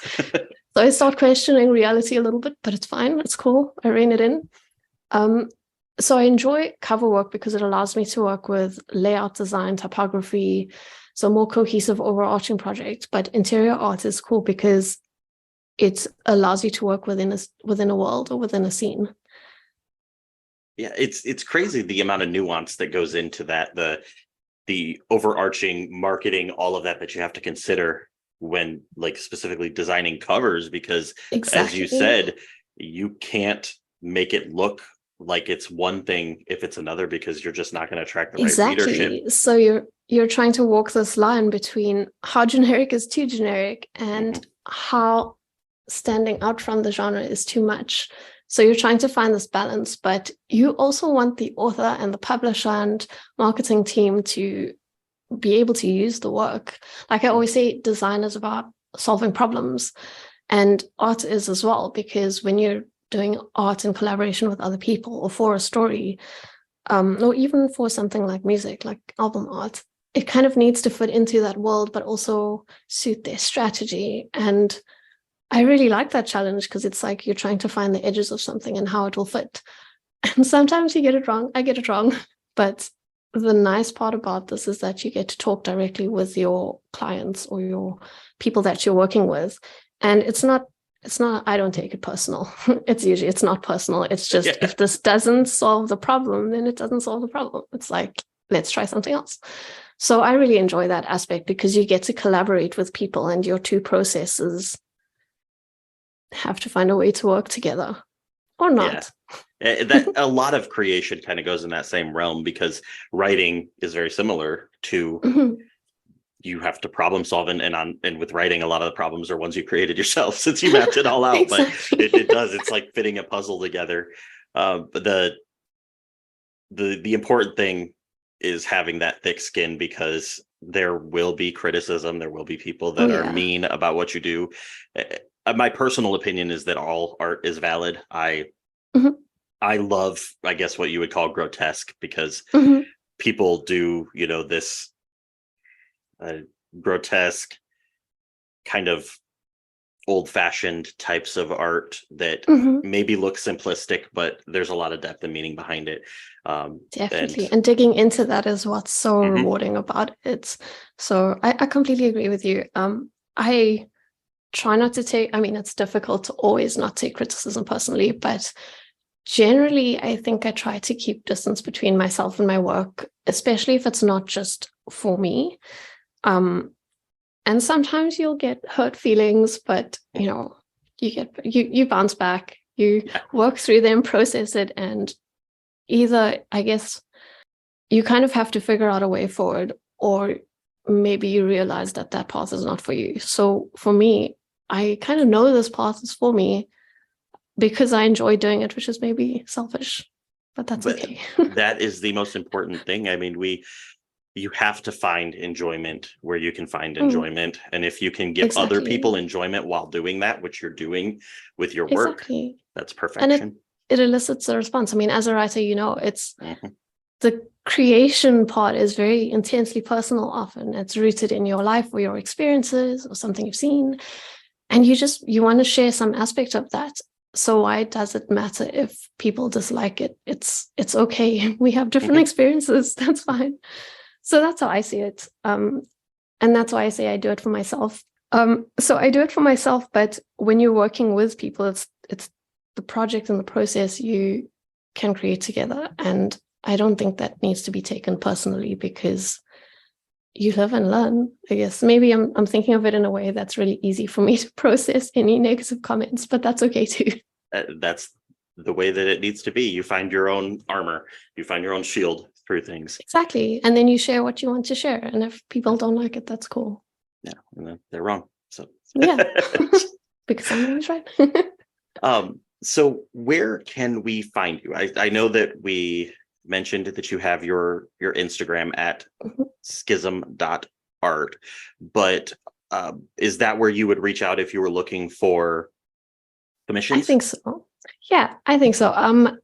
So I start questioning reality a little bit, but it's fine. It's cool. I rein it in. So I enjoy cover work because it allows me to work with layout design, typography, so more cohesive overarching project. But interior art is cool because it allows you to work within a world or within a scene.
Yeah, it's crazy the amount of nuance that goes into that, the overarching marketing, all of that you have to consider when like specifically designing covers, because as you said, you can't make it look like it's one thing if it's another, because you're just not going to attract the right readership.
So you're trying to walk this line between how generic is too generic and how standing out from the genre is too much. So you're trying to find this balance, but you also want the author and the publisher and marketing team to be able to use the work. Like I always say, design is about solving problems, and art is as well, because when you're doing art in collaboration with other people or for a story, or even for something like music, like album art, it kind of needs to fit into that world, but also suit their strategy. And I really like that challenge because it's like you're trying to find the edges of something and how it will fit. And sometimes you get it wrong. I get it wrong. But the nice part about this is that you get to talk directly with your clients or your people that you're working with. And it's not, I don't take it personal. It's not personal. It's just, if this doesn't solve the problem, then it doesn't solve the problem. It's like, let's try something else. So I really enjoy that aspect because you get to collaborate with people and your two processes have to find a way to work together or not.
That a lot of creation kind of goes in that same realm, because writing is very similar to you have to problem solve, and with writing, a lot of the problems are ones you created yourself since you mapped it all out.
Exactly.
But it's like fitting a puzzle together. But the important thing is having that thick skin, because there will be criticism, there will be people that are mean about what you do. My personal opinion is that all art is valid. I love, I guess, what you would call grotesque, because people do, this grotesque kind of old-fashioned types of art that maybe look simplistic, but there's a lot of depth and meaning behind it.
Definitely. And digging into that is what's so rewarding about it. So I completely agree with you. I try not to take, it's difficult to always not take criticism personally, but generally, I think I try to keep distance between myself and my work, especially if it's not just for me. And sometimes you'll get hurt feelings, but you bounce back, you work through them, process it, and either, I guess, you kind of have to figure out a way forward, or maybe you realize that path is not for you. So for me, I kind of know this path is for me because I enjoy doing it, which is maybe selfish, but that's okay.
That is the most important thing. You have to find enjoyment where you can find enjoyment. And if you can give other people enjoyment while doing that, which you're doing with your work, that's perfection.
elicits a response. I mean, as a writer, it's
Mhm.
the creation part is very intensely personal often. It's rooted in your life or your experiences or something you've seen. And you want to share some aspect of that. So why does it matter if people dislike it? It's okay. We have different
Mhm.
experiences. That's fine. So that's how I see it. And that's why I say I do it for myself. So I do it for myself, but when you're working with people, it's the project and the process you can create together. And I don't think that needs to be taken personally, because you live and learn. I guess maybe I'm thinking of it in a way that's really easy for me to process any negative comments, but that's okay too.
That's the way that it needs to be. You find your own armor, you find your own shield through things.
Exactly. And then you share what you want to share. And if people don't like it, that's cool.
Yeah, and then they're wrong. So
Yeah, because I'm always right.
So where can we find you? I know that we mentioned that you have your Instagram at
Mhm.
schism.art, but is that where you would reach out if you were looking for commissions?
I think so. Yeah, I think so.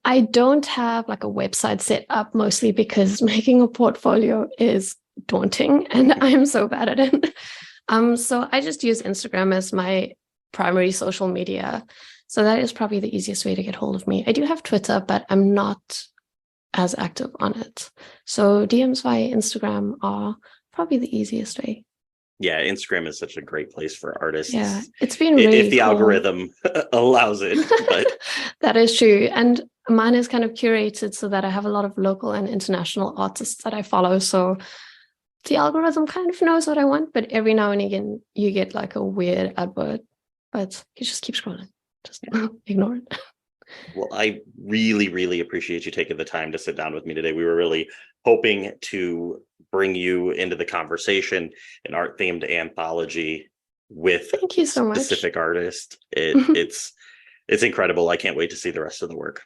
I don't have like a website set up, mostly because making a portfolio is daunting and I'm so bad at it. So I just use Instagram as my primary social media. So that is probably the easiest way to get hold of me. I do have Twitter, but I'm not as active on it. So DMs via Instagram are probably the easiest way.
Yeah, Instagram is such a great place for artists.
Yeah, it's been really
if the
cool.
algorithm allows it. But
That is true. And mine is kind of curated so that I have a lot of local and international artists that I follow. So the algorithm kind of knows what I want, but every now and again you get like a weird advert, but you just keep scrolling. Just ignore it.
well, I really, really appreciate you taking the time to sit down with me today. We were really hoping to bring you into the conversation, an art themed anthology with
Thank you so much.
specific artists. It's incredible. I can't wait to see the rest of the work.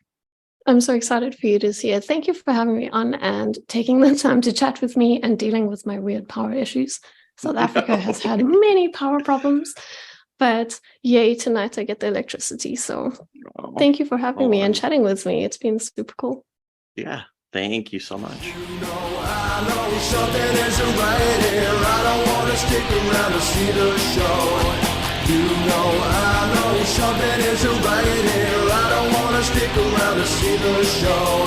I'm so excited for you to see it. Thank you for having me on and taking the time to chat with me and dealing with my weird power issues. South Africa has had many power problems, but yay, tonight I get the electricity. So thank you for having me and chatting with me. It's been super cool.
Yeah, thank you so much.
I know something isn't right here. I don't want to stick around to see the show. I know something isn't right here. I don't want to stick around to see the show.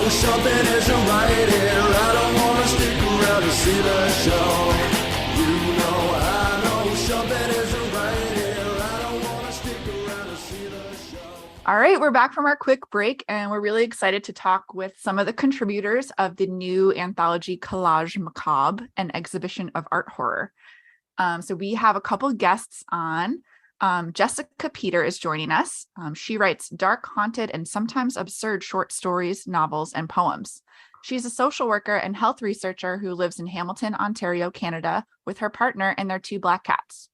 Something isn't right here. I don't want to stick around to see the show. I know something isn't right here. I don't want to stick around to see the show.
All right, we're back from our quick break, and we're really excited to talk with some of the contributors of the new anthology Collage Macabre, an exhibition of art horror. So we have a couple guests on. Jessica Peter is joining us. She writes dark, haunted, and sometimes absurd short stories, novels, and poems. She's a social worker and health researcher who lives in Hamilton, Ontario, Canada, with her partner and their 2 black cats.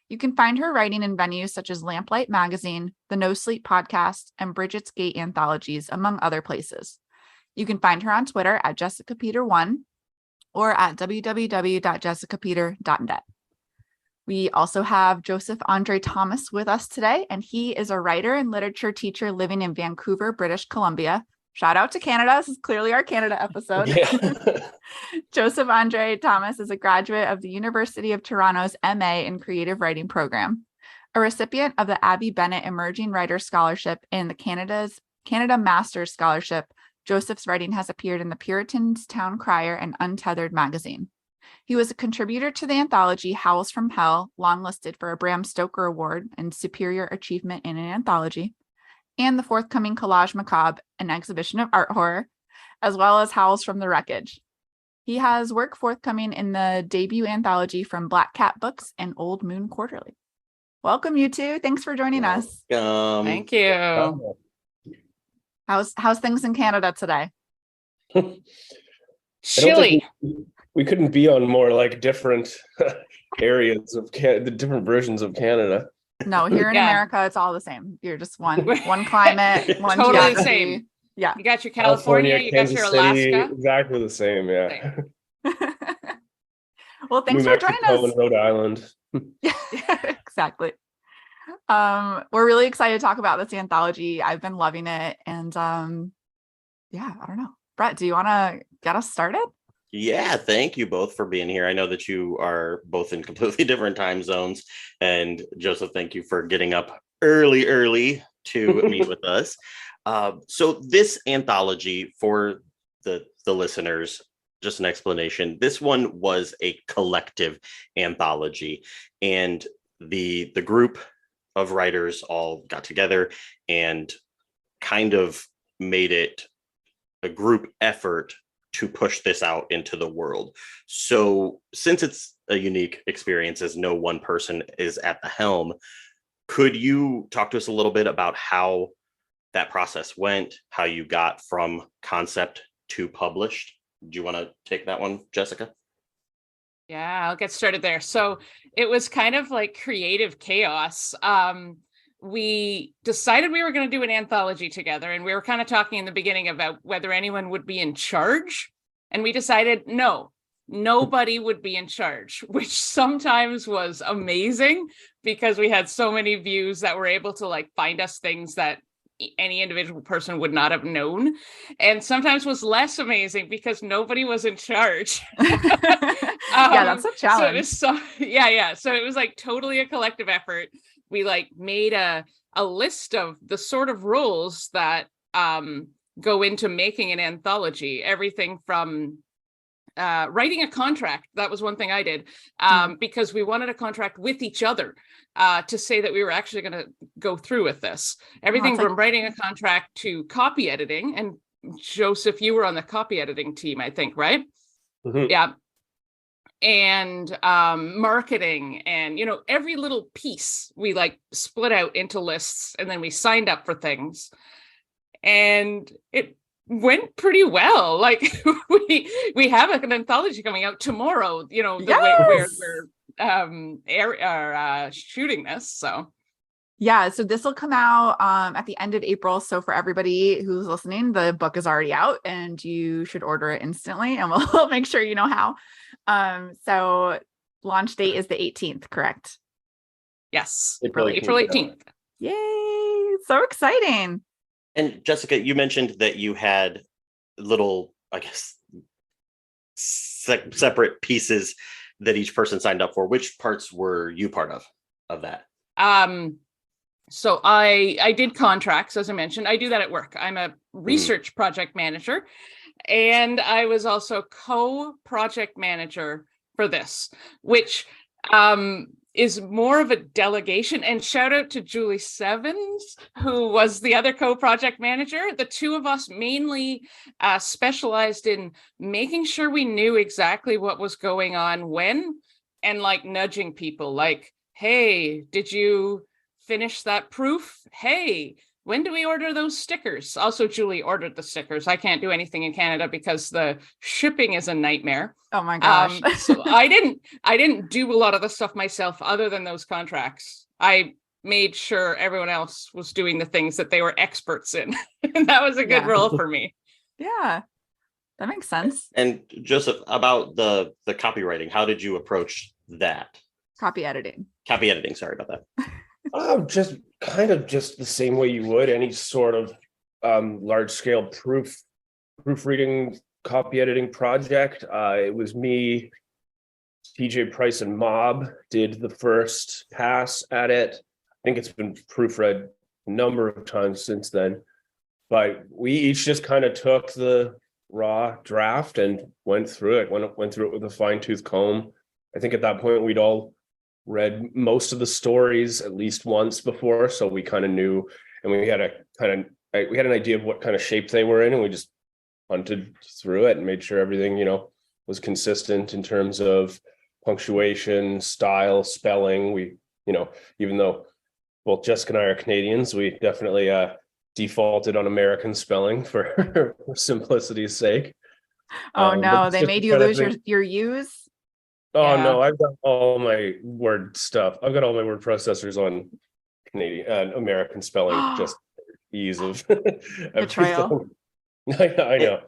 You can find her writing in venues such as Lamplight Magazine, the No Sleep podcast, and Bridget's Gate anthologies, among other places. You can find her on Twitter at JessicaPeter1 or at www.jessicapeter.net. We also have Joseph Andre Thomas with us today, and he is a writer and literature teacher living in Vancouver, British Columbia. Shout out to Canada. This is clearly our Canada episode.
Yeah.
Joseph Andre Thomas is a graduate of the University of Toronto's MA in Creative Writing program, a recipient of the Abby Bennett Emerging Writer Scholarship and the Canada Masters Scholarship. Joseph's writing has appeared in the Puritan's Town Crier and Untethered magazine. He was a contributor to the anthology Howls from Hell, longlisted for a Bram Stoker Award and Superior Achievement in an Anthology, and the forthcoming Collage Macabre, an exhibition of art horror, as well as Howls from the Wreckage. He has work forthcoming in the debut anthology from Black Cat Books and Old Moon Quarterly. Welcome, you two. Thanks for joining us.
Thank you.
How's things in Canada today?
Chilly. We couldn't be on more like different areas of the different versions of Canada.
No, here in
Yeah.
America, it's all the same. You're just one climate, one
Totally the
geography.
same.
Yeah.
You got your California, you got your
Kansas City,
Alaska.
exactly the same. Yeah.
Well, thanks
New
for
Mexico
joining us.
and Rhode Island.
Yeah, exactly. We're really excited to talk about this anthology. I've been loving it. And yeah, I don't know. Brett, do you want to get us started?
Yeah, thank you both for being here. I know that you are both in completely different time zones. And Joseph, thank you for getting up early to meet with us. So this anthology, for the listeners, just an explanation. This one was a collective anthology, and the group of writers all got together and kind of made it a group effort to push this out into the world. So since it's a unique experience, as no one person is at the helm, could you talk to us a little bit about how that process went, how you got from concept to published? Do you want to take that one, Jessica?
Yeah, I'll get started there. So it was kind of like creative chaos. We decided we were going to do an anthology together, and we were kind of talking in the beginning about whether anyone would be in charge. And we decided, no, nobody would be in charge, which sometimes was amazing because we had so many views that were able to like find us things that any individual person would not have known, and sometimes was less amazing because nobody was in charge.
Yeah, that's a challenge.
So it was like totally a collective effort. We like made a list of the sort of rules that go into making an anthology, everything from writing a contract. That was one thing I did, because we wanted a contract with each other to say that we were actually going to go through with this. Everything from writing a contract to copy editing. And Joseph, you were on the copy editing team, I think, right?
Mhm.
Yeah. And marketing, and every little piece we like split out into lists, and then we signed up for things, and it went pretty well. Like we have an anthology coming out tomorrow, the way we're shooting this. So
yeah, so this will come out at the end of April. So for everybody who's listening, the book is already out and you should order it instantly, and we'll make sure you know how. So launch date is the 18th, correct?
yes,
April
April 18th.
Yay, so exciting.
And Jessica, you mentioned that you had little, I guess, separate pieces that each person signed up for. Which parts were you part of that?
So I did contracts, as I mentioned. I do that at work. I'm a research project manager, and I was also co-project manager for this, which is more of a delegation. And shout out to Julie Sevens, who was the other co-project manager. The two of us mainly specialized in making sure we knew exactly what was going on when, and like nudging people like, hey, did you finish that proof? Hey, when do we order those stickers? Also, Julie ordered the stickers. I can't do anything in Canada because the shipping is a nightmare.
Oh my gosh.
So I didn't do a lot of the stuff myself other than those contracts. I made sure everyone else was doing the things that they were experts in. And that was a good role for me.
Yeah, that makes sense.
And Joseph, about the copywriting, how did you approach that?
Copy editing.
Copy editing, sorry about that.
Just kind of just the same way you would any sort of large scale proofreading, copy editing project. It was me, TJ Price, and Mob did the first pass at it. I think it's been proofread a number of times since then, but we each just kind of took the raw draft and went through it with a fine-tooth comb. I think at that point we'd all read most of the stories at least once before, so we kind of knew, and we had an idea of what kind of shape they were in, and we just hunted through it and made sure everything was consistent in terms of punctuation, style, spelling. We even though both Jessica and I are Canadians, we definitely defaulted on American spelling for simplicity's sake.
Oh no, they made you lose your U's.
Oh no, I've got all my word stuff. I've got all my word processors on Canadian, American spelling, just ease of
Betrayal.
everything. I know.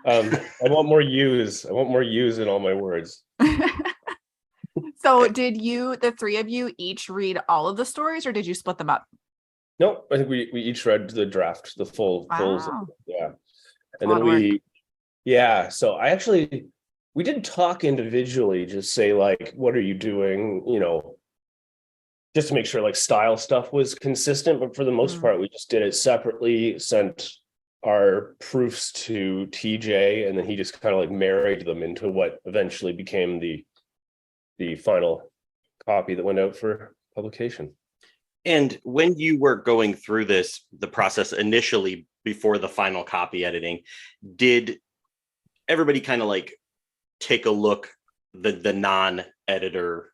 I want more U's. I want more U's in all my words.
So did you, the three of you, each read all of the stories, or did you split them up?
Nope, I think we each read the draft, the full,
Wow.
yeah.
a
And
lot
then
of work.
so we didn't talk individually, just say like, what are you doing? You know, just to make sure like style stuff was consistent. But for the most part, we just did it separately, sent our proofs to TJ, and then he just kind of like married them into what eventually became the final copy that went out for publication.
And when you were going through the process initially before the final copy editing, did everybody kind of like take a look, the non-editor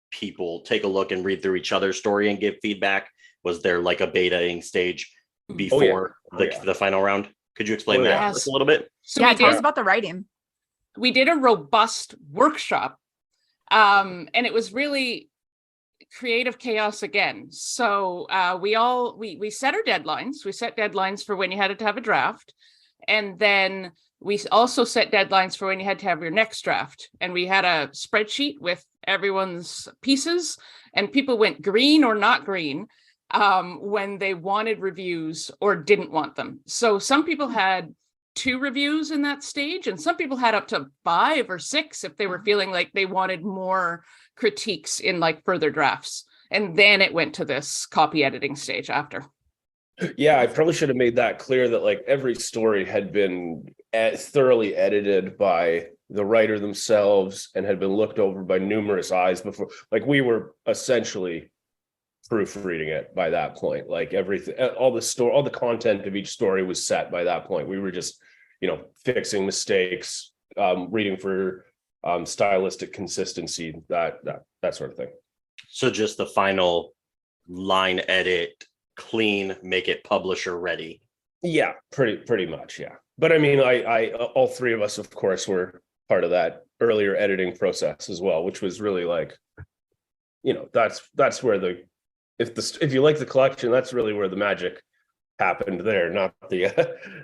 people take a look and read through each other's story and give feedback? Was there like a betaing stage before the final round? Could you explain that a little bit?
So
Yeah, tell us about the writing.
we did a robust workshop, and it was really creative chaos again. So we set our deadlines. We set deadlines for when you had to have a draft, and then we also set deadlines for when you had to have your next draft. And we had a spreadsheet with everyone's pieces, and people went green or not green when they wanted reviews or didn't want them. So some people had 2 reviews in that stage, and some people had up to 5 or 6 if they were feeling like they wanted more critiques in like further drafts. And then it went to this copy editing stage after.
Yeah, I probably should have made that clear that like every story had been thoroughly edited by the writer themselves and had been looked over by numerous eyes before. Like we were essentially proofreading it by that point. Like everything, all the content of each story was set by that point. We were just, fixing mistakes, reading for stylistic consistency, that sort of thing.
So just the final line edit, clean, make it publisher ready.
Yeah, pretty much. Yeah. But I mean, I all 3 of us, of course, were part of that earlier editing process as well, which was really like, that's where if you like the collection, that's really where the magic happened there, not the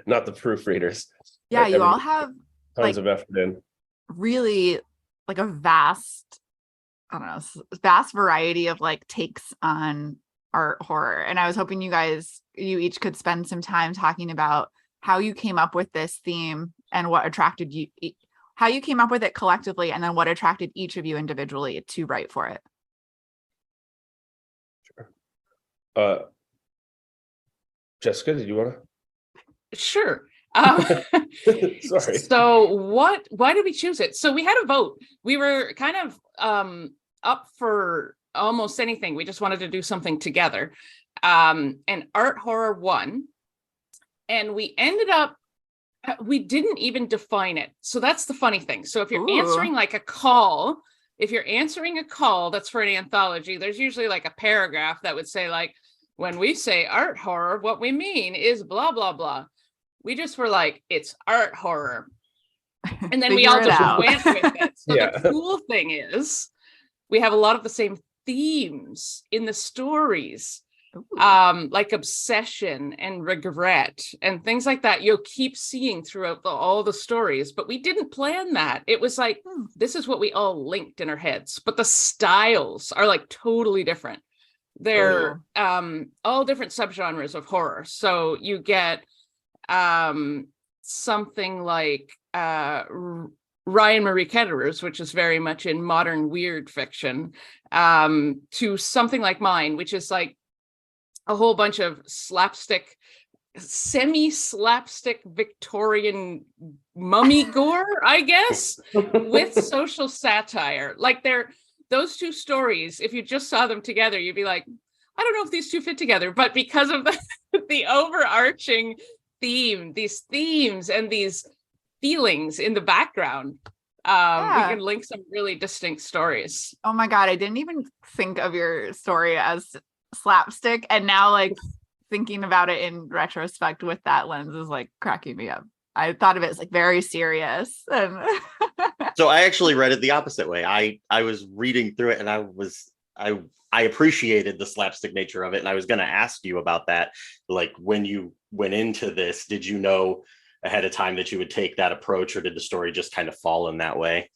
proofreaders.
Yeah,
Like,
you all have
tons of effort in.
really like a vast variety of like takes on art horror. And I was hoping you each could spend some time talking about how you came up with this theme and what attracted you, how you came up with it collectively, and then what attracted each of you individually to write for it.
Jessica, did you want to?
Sure.
Sorry.
So why did we choose it? So we had a vote. We were kind of up for almost anything. We just wanted to do something together. And art horror won. And we ended up, we didn't even define it. So that's the funny thing. So if you're answering like a call, that's for an anthology, there's usually like a paragraph that would say like, when we say art horror, what we mean is blah, blah, blah. We just were like, it's art horror. And then we all just went with it. So the cool thing is we have a lot of the same themes in the stories, like obsession and regret and things like that. You'll keep seeing throughout all the stories, but we didn't plan that. It was like, this is what we all linked in our heads, but the styles are like totally different. They're all different subgenres of horror. So you get something like Ryan Marie Ketterer's, which is very much in modern weird fiction, to something like mine, which is like a whole bunch of semi-slapstick Victorian mummy gore, I guess, with social satire. Like those 2 stories, if you just saw them together, you'd be like, I don't know if these 2 fit together, but because of the overarching theme, these themes and these feelings in the background, we can link some really distinct stories.
Oh my God, I didn't even think of your story as slapstick, and now like thinking about it in retrospect with that lens is like cracking me up. I thought of it as like very serious. And
So I actually read it the opposite way. I was reading through it and I I appreciated the slapstick nature of it, and I was going to ask you about that. Like, when you went into this, did you know ahead of time that you would take that approach, or did the story just kind of fall in that way?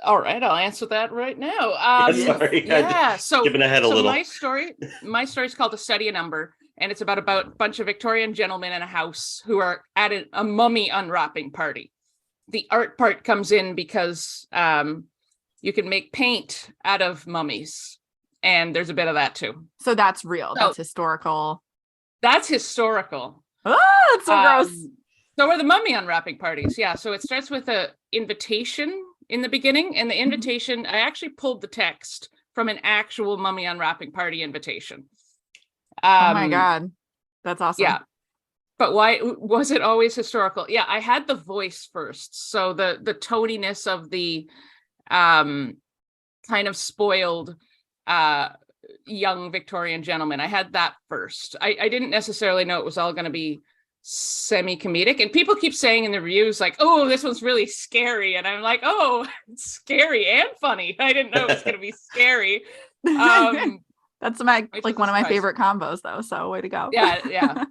All right, I'll answer that right now.
Sorry,
Yeah, so
skipping ahead a little.
my story is called A Study a Number, and it's about a bunch of Victorian gentlemen in a house who are at a mummy unwrapping party. The art part comes in because you can make paint out of mummies, and there's a bit of that too.
So that's real. That's historical.
That's historical.
Oh, that's so gross.
So are the mummy unwrapping parties. Yeah. So it starts with an invitation in the beginning, and the invitation, I actually pulled the text from an actual mummy unwrapping party invitation.
Oh my God. That's awesome.
Yeah. But why was it always historical? Yeah, I had the voice first. So the toniness of the kind of spoiled young Victorian gentleman, I had that first. I didn't necessarily know it was all going to be semi-comedic, and people keep saying in the reviews like, oh, this one's really scary, and I'm like, oh, it's scary and funny. I didn't know it was going to be scary.
That's like one of my favorite combos though, so way to go.
Yeah.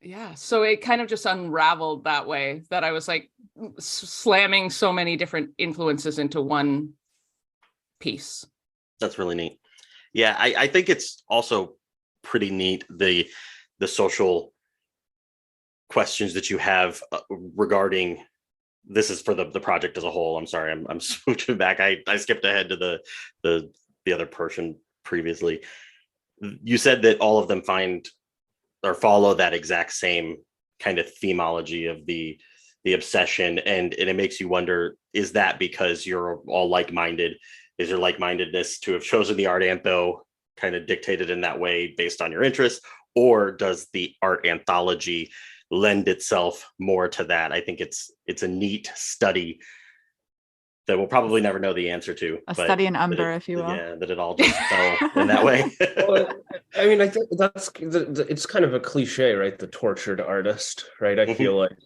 Yeah, so it kind of just unraveled that way, that I was like slamming so many different influences into one piece.
That's really neat. Yeah, I think it's also pretty neat, the social questions that you have regarding, this is for the project as a whole. I'm sorry, I'm switching back. I skipped ahead to the other person previously. You said that all of them find or follow that exact same kind of themology of the obsession, and it makes you wonder, is that because you're all like-minded? Is your like-mindedness to have chosen the art antho kind of dictated in that way based on your interests, or does the art anthology lend itself more to that? I think it's a neat study that we'll probably never know the answer to.
A study in umber, if you will.
Yeah, that it all just fell in that way.
Well, I mean, I think that's it's kind of a cliche, right? The tortured artist, right? I feel like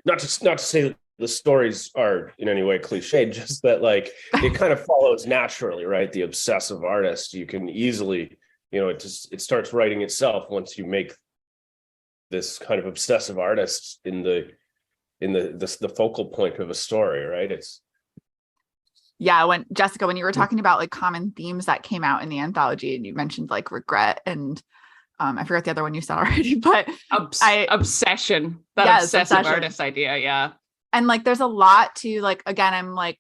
not to say that the stories are in any way cliche, just that like it kind of follows naturally, right? The obsessive artist, you can easily, it starts writing itself once you make this kind of obsessive artist in the focal point of a story, right?
Yeah, when you were talking about like common themes that came out in the anthology, and you mentioned like regret and I forgot the other one you said already, but
obsession, obsessive artist idea. Yeah.
And like, there's a lot to like, again, I'm like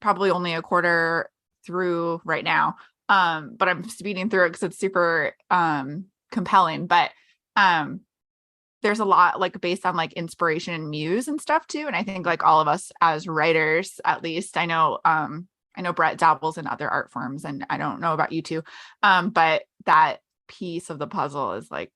probably only a quarter through right now. But I'm speeding through it because it's super compelling. But there's a lot like based on like inspiration and muse and stuff too. And I think like all of us as writers, at least I know Brett dabbles in other art forms, and I don't know about you two. But that piece of the puzzle is like,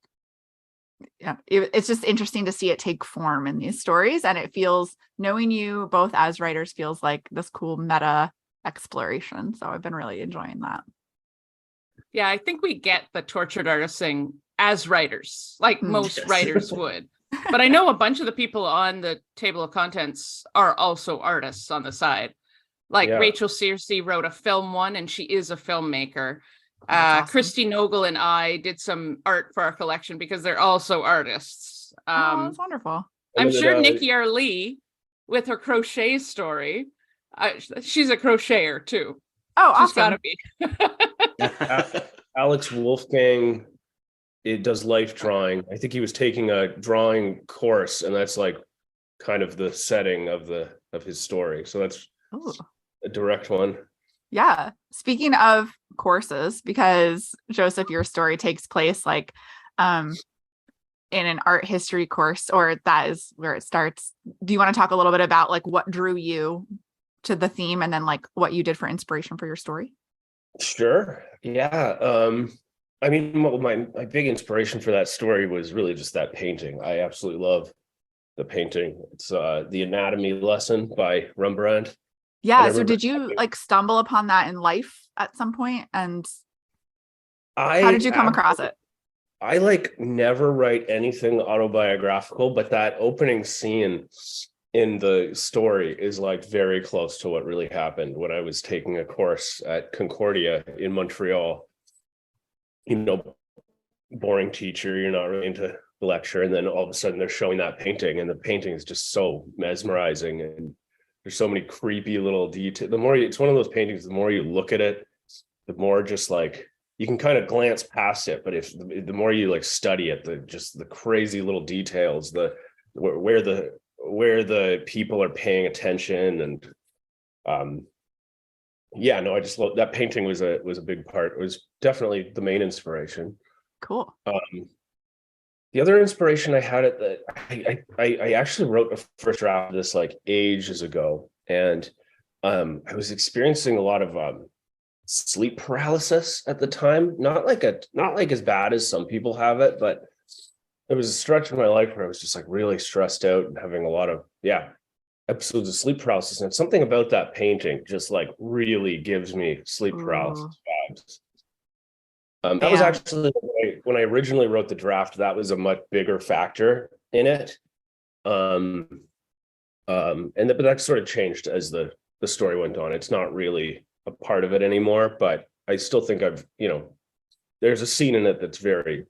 yeah, it's just interesting to see it take form in these stories, and it feels, knowing you both as writers, feels like this cool meta exploration. So I've been really enjoying that.
Yeah, I think we get the tortured artist thing as writers, like most writers would. But I know a bunch of the people on the table of contents are also artists on the side. Like Rachel Searcy wrote a film one, and she is a filmmaker. Awesome. Christy Nogle and I did some art for our collection because they're also artists.
That's wonderful.
I'm sure Nikki R. Lee with her crochet story, she's a crocheter too.
Oh, awesome.
She's gotta be.
Alex Wolfgang, it does life drawing. I think he was taking a drawing course, and that's like kind of the setting of his story. So that's a direct one.
Yeah. Speaking of courses, because Joseph, your story takes place like in an art history course, or that is where it starts. Do you want to talk a little bit about like what drew you to the theme, and then like what you did for inspiration for your story? Sure.
Yeah. I mean, my big inspiration for that story was really just that painting. I absolutely love the painting. It's The Anatomy Lesson by Rembrandt.
Yeah. So did you like stumble upon that in life at some point? And how did you come across it?
I like never write anything autobiographical, but that opening scene in the story is like very close to what really happened when I was taking a course at Concordia in Montreal. You know, boring teacher, you're not really into the lecture, and then all of a sudden they're showing that painting, and the painting is just so mesmerizing, and there's so many creepy little details. It's one of those paintings, the more you look at it, the more just like you can kind of glance past it, but if the more you like study it, the crazy little details, where the people are paying attention, and yeah, no, I just love that painting. Was a big part. It was definitely the main inspiration.
Cool.
The other inspiration I had at I actually wrote a first draft of this like ages ago, and I was experiencing a lot of sleep paralysis at the time. Not like as bad as some people have it, but there was a stretch of my life where I was just like really stressed out and having a lot of episodes of sleep paralysis. And something about that painting just like really gives me sleep paralysis vibes. That was actually when I originally wrote the draft, that was a much bigger factor in it. But that sort of changed as the story went on. It's not really a part of it anymore, but I still think there's a scene in it that's very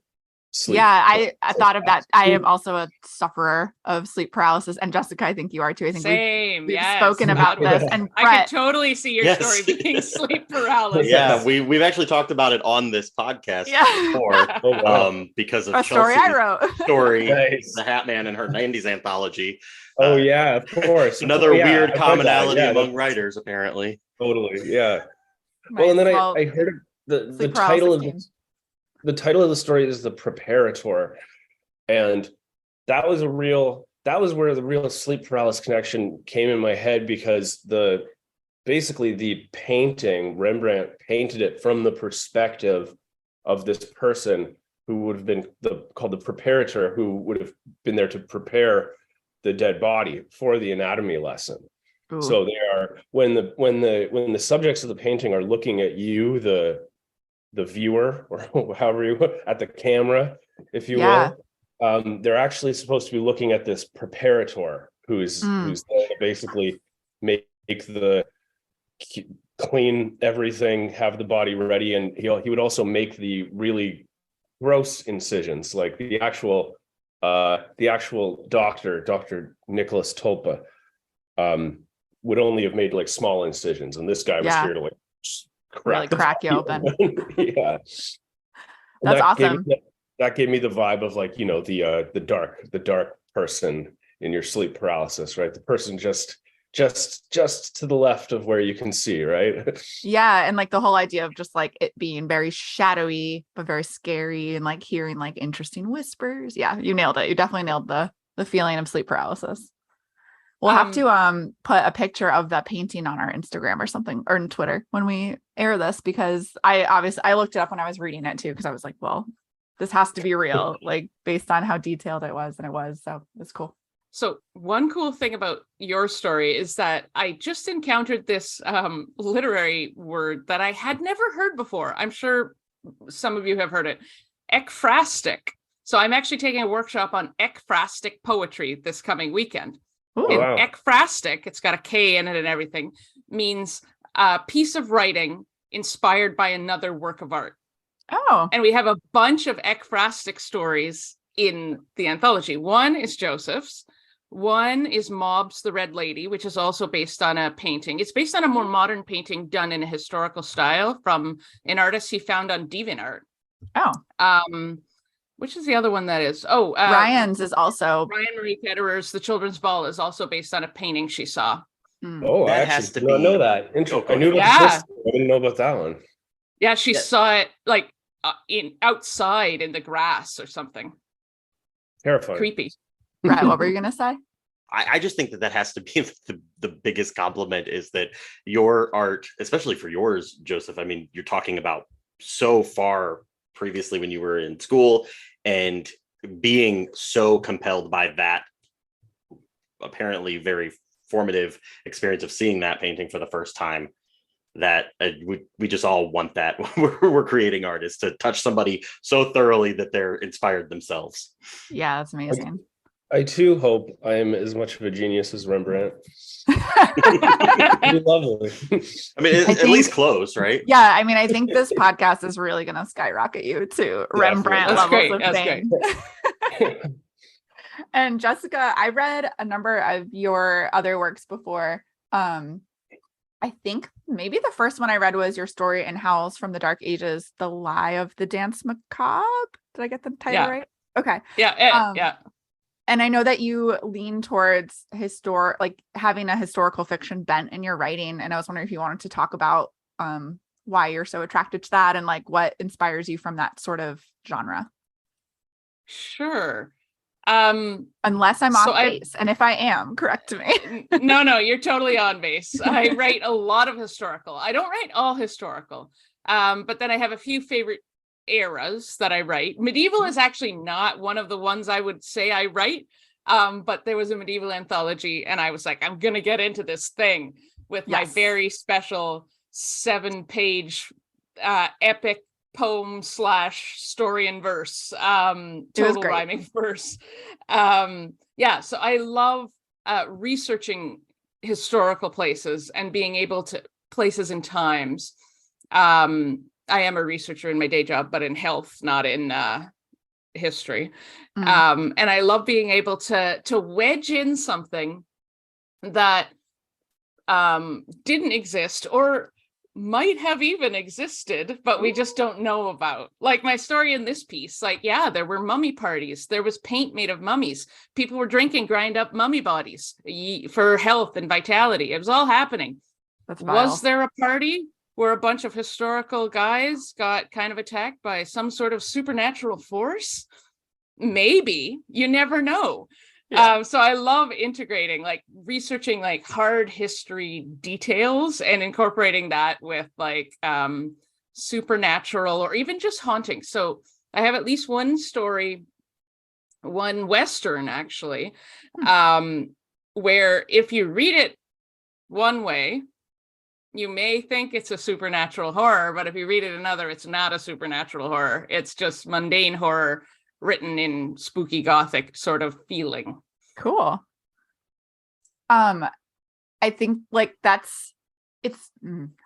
sleep.
I thought of that. I am also a sufferer of sleep paralysis, and Jessica, I think you are too. I think we've spoken about this, and Brett,
I could totally see your story being sleep paralysis.
Yeah, we've actually talked about it on this podcast before, because of
a story
Chelsea's
I wrote.
story,
Nice.
the Hat Man and her 90s anthology.
Oh yeah, of course.
Another weird commonality among writers, apparently.
Totally, yeah. Well, and then I heard the title of the title of the story is The Preparator, and that was where the real sleep paralysis connection came in my head, because basically the painting, Rembrandt painted it from the perspective of this person who would have been called the preparator, who would have been there to prepare the dead body for the anatomy lesson. Ooh. So they are when the subjects of the painting are looking at you, the viewer, or however you at the camera, if you will, they're actually supposed to be looking at this preparator who's there to basically make the clean everything, have the body ready, and he would also make the really gross incisions, like the actual Dr. Nicholas Tulpa would only have made like small incisions, and this guy was here to like crack you open. Yeah,
that's awesome.
That gave me the vibe of like, the dark person in your sleep paralysis, right? The person just to the left of where you can see, right?
Yeah, and like the whole idea of just like it being very shadowy but very scary, and like hearing like interesting whispers. Yeah, you nailed it. You definitely nailed the feeling of sleep paralysis. We'll have to put a picture of that painting on our Instagram or something, or on Twitter when we air this, because I looked it up when I was reading it too, because I was like, well, this has to be real, like based on how detailed it was, and it was. So it's cool.
So one cool thing about your story is that I just encountered this literary word that I had never heard before. I'm sure some of you have heard it. Ekphrastic. So I'm actually taking a workshop on ekphrastic poetry this coming weekend.
Ooh,
and
wow.
ekphrastic, it's got a K in it and everything, means a piece of writing inspired by another work of art.
Oh.
And we have a bunch of ekphrastic stories in the anthology. One is Joseph's. One is Mob's The Red Lady, which is also based on a painting. It's based on a more modern painting done in a historical style from an artist he found on DeviantArt.
Oh.
Which is the other one that is?
Ryan's is also.
Ryan Marie Ketterer's The Children's Ball is also based on a painting she saw.
Oh,
That
I
has
actually
to
did not
be-
know that. I knew about the first one. I didn't know about that one.
Yeah, she saw it like outside in the grass or something.
Terrifying.
Creepy.
Brett, what were you gonna say?
I just think that has to be the biggest compliment, is that your art, especially for yours, Joseph, I mean, you're talking about so far previously when you were in school, and being so compelled by that apparently very formative experience of seeing that painting for the first time, that we just all want that. We're creating artists, to touch somebody so thoroughly that they're inspired themselves.
Yeah, that's amazing.
I too hope I am as much of a genius as Rembrandt. It'd be lovely.
I mean, at least close, right?
Yeah, I mean, I think this podcast is really going to skyrocket you to Rembrandt
That's
levels
great.
of
That's
fame. And Jessica, I read a number of your other works before. I think maybe the first one I read was your story in Howls from the Dark Ages, The Lie of the Dance Macabre. Did I get the title right? Okay.
Yeah.
And I know that you lean towards like having a historical fiction bent in your writing. And I was wondering if you wanted to talk about why you're so attracted to that and like what inspires you from that sort of genre.
Sure.
Unless I'm off base. And if I am, correct me.
No, you're totally on base. I write a lot of historical. I don't write all historical. But then I have a few favorite eras that I write. Medieval is actually not one of the ones I would say I write. But there was a medieval anthology and I was like, I'm going to get into this thing with my very special 7-page epic poem / story in verse, total rhyming verse. So I love researching historical places and being able to places and times. I am a researcher in my day job, but in health, not in history. And I love being able to wedge in something that didn't exist or might have even existed, but we just don't know about. Like my story in this piece, like, yeah, there were mummy parties. There was paint made of mummies. People were drinking grind up mummy bodies for health and vitality. It was all happening. Was there a party where a bunch of historical guys got kind of attacked by some sort of supernatural force? Maybe. You never know. Yeah. So I love integrating, like researching like hard history details and incorporating that with like supernatural or even just haunting. So I have at least one story, one Western actually, where if you read it one way, you may think it's a supernatural horror, but if you read it another, it's not a supernatural horror. It's just mundane horror written in spooky Gothic sort of feeling.
Cool. I think like how do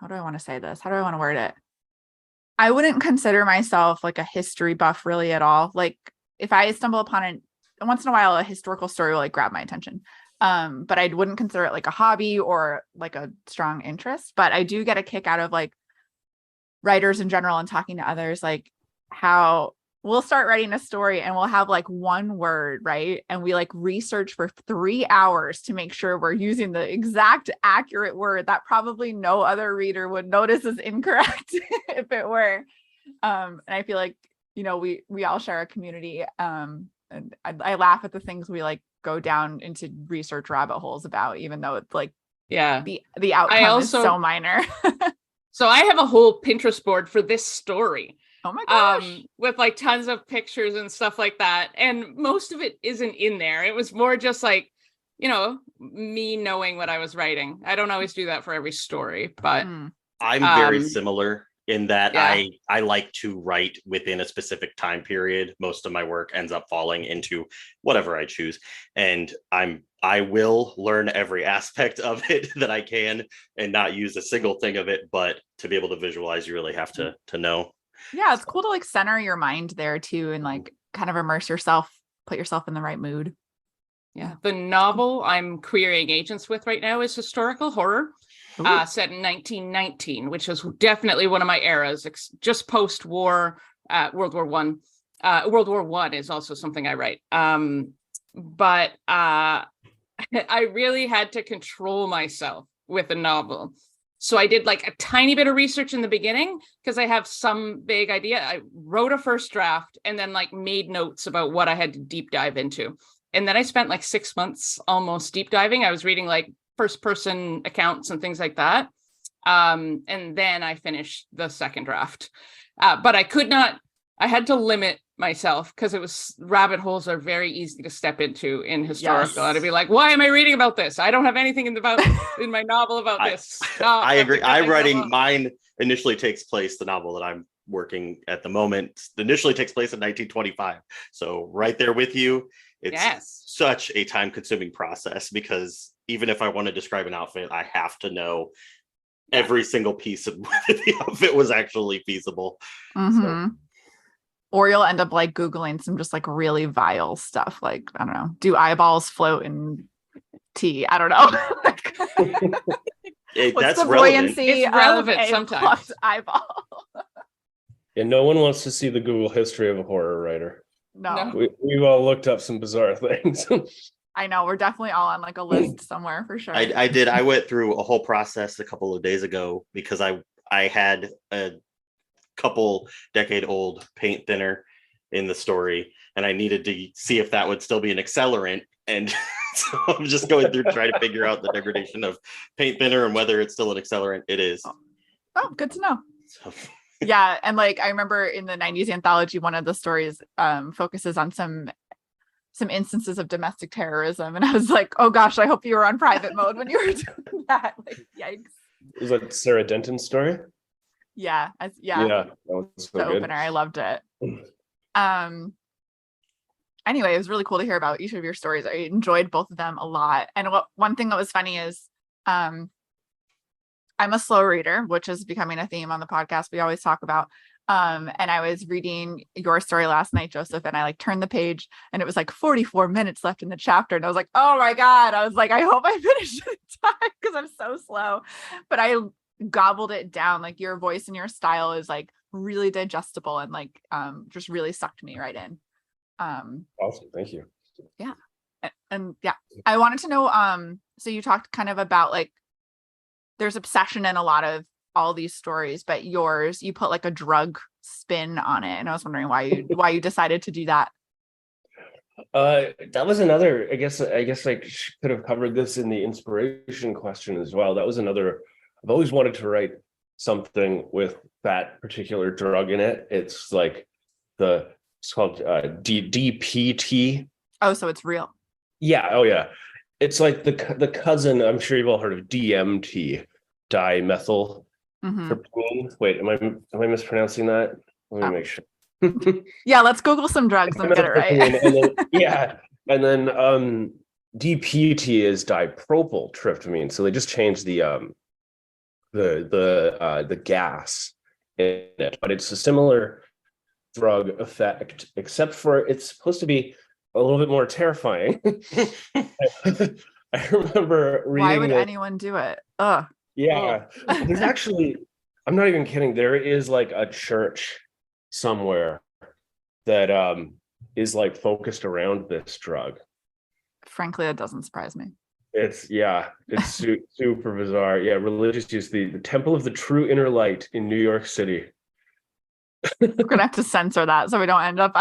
I want to say this? How do I want to word it? I wouldn't consider myself like a history buff really at all. Like if I stumble upon it once in a while, a historical story will like grab my attention. But I wouldn't consider it like a hobby or like a strong interest, but I do get a kick out of like writers in general and talking to others, like how we'll start writing a story and we'll have like one word, right? And we like research for 3 hours to make sure we're using the exact accurate word that probably no other reader would notice is incorrect if it were. And I feel like, you know, we all share a community. And I laugh at the things we like go down into research rabbit holes about, even though it's like, the outcome is so minor.
So I have a whole Pinterest board for this story.
Oh my gosh.
With like tons of pictures and stuff like that. And most of it isn't in there. It was more just like, you know, me knowing what I was writing. I don't always do that for every story, but
I'm very similar in that I like to write within a specific time period. Most of my work ends up falling into whatever I choose. And I will learn every aspect of it that I can and not use a single thing of it. But to be able to visualize, you really have to know.
Yeah, it's cool to like center your mind there too and like kind of immerse yourself, put yourself in the right mood.
Yeah. The novel I'm querying agents with right now is historical horror, set in 1919, which is definitely one of my eras, just post-war, World War One. World War One is also something I write. But I really had to control myself with a novel. So I did like a tiny bit of research in the beginning because I have some vague idea. I wrote a first draft and then like made notes about what I had to deep dive into. And then I spent like 6 months almost deep diving. I was reading like first person accounts and things like that. And then I finished the second draft. But I had to limit myself because rabbit holes are very easy to step into in historical. And I'd be like, why am I reading about this? I don't have anything in my novel about this.
I agree. I'm writing, mine initially takes place, the novel that I'm working at the moment initially takes place in 1925. So right there with you. It's
Yes.
such a time consuming process because even if I want to describe an outfit, I have to know every single piece of whether the outfit was actually feasible.
Mhm. Or you'll end up like Googling some just like really vile stuff. Like, I don't know, do eyeballs float in tea? I don't know. What's
That's
the
relevant.
buoyancy
It's relevant
of a
sometimes.
plucked eyeball?
And no one wants to see the Google history of a horror writer.
No.
We've all looked up some bizarre things.
I know, we're definitely all on like a list somewhere for sure.
I did. I went through a whole process a couple of days ago because I had a couple decade old paint thinner in the story, and I needed to see if that would still be an accelerant. And so I'm just going through trying to figure out the degradation of paint thinner and whether it's still an accelerant. It is.
Oh, good to know.
So.
Yeah, and like I remember in the 90s anthology, one of the stories focuses on some instances of domestic terrorism, and I was like, oh gosh, I hope you were on private mode when you were doing that. Like, yikes.
Was that Sarah Denton's story?
Yeah,
Yeah, that was so
the
good.
opener, I loved it. Anyway, it was really cool to hear about each of your stories. I enjoyed both of them a lot. And one thing that was funny is I'm a slow reader, which is becoming a theme on the podcast we always talk about. And I was reading your story last night, Joseph, and I like turned the page and it was like 44 minutes left in the chapter. And I was like, oh my God. I was like, I hope I finish it in time because I'm so slow. But I gobbled it down. Like your voice and your style is like really digestible and like just really sucked me right in.
Awesome. Thank you.
Yeah. And yeah, I wanted to know, so you talked kind of about like there's obsession in a lot of all these stories, but yours, you put like a drug spin on it. And I was wondering why you decided to do that.
That was another, I guess I could have covered this in the inspiration question as well. That was another, I've always wanted to write something with that particular drug in it. It's like it's called DPT.
Oh, so it's real.
Yeah. Oh yeah. It's like the cousin, I'm sure you've all heard of DMT, dimethyl.
Mm-hmm.
Wait, am I mispronouncing that? Let me make sure.
Yeah, let's Google some drugs and get it right.
And then DPT is dipropyltryptamine. So they just changed the gas in it, but it's a similar drug effect, except for it's supposed to be a little bit more terrifying. I remember reading.
Why would anyone do it? Ugh.
Yeah, there's actually, I'm not even kidding. There is like a church somewhere that is like focused around this drug.
Frankly, that doesn't surprise me.
It's super bizarre. Yeah, religious use, the Temple of the True Inner Light in New York City.
We're gonna have to censor that so we don't end up.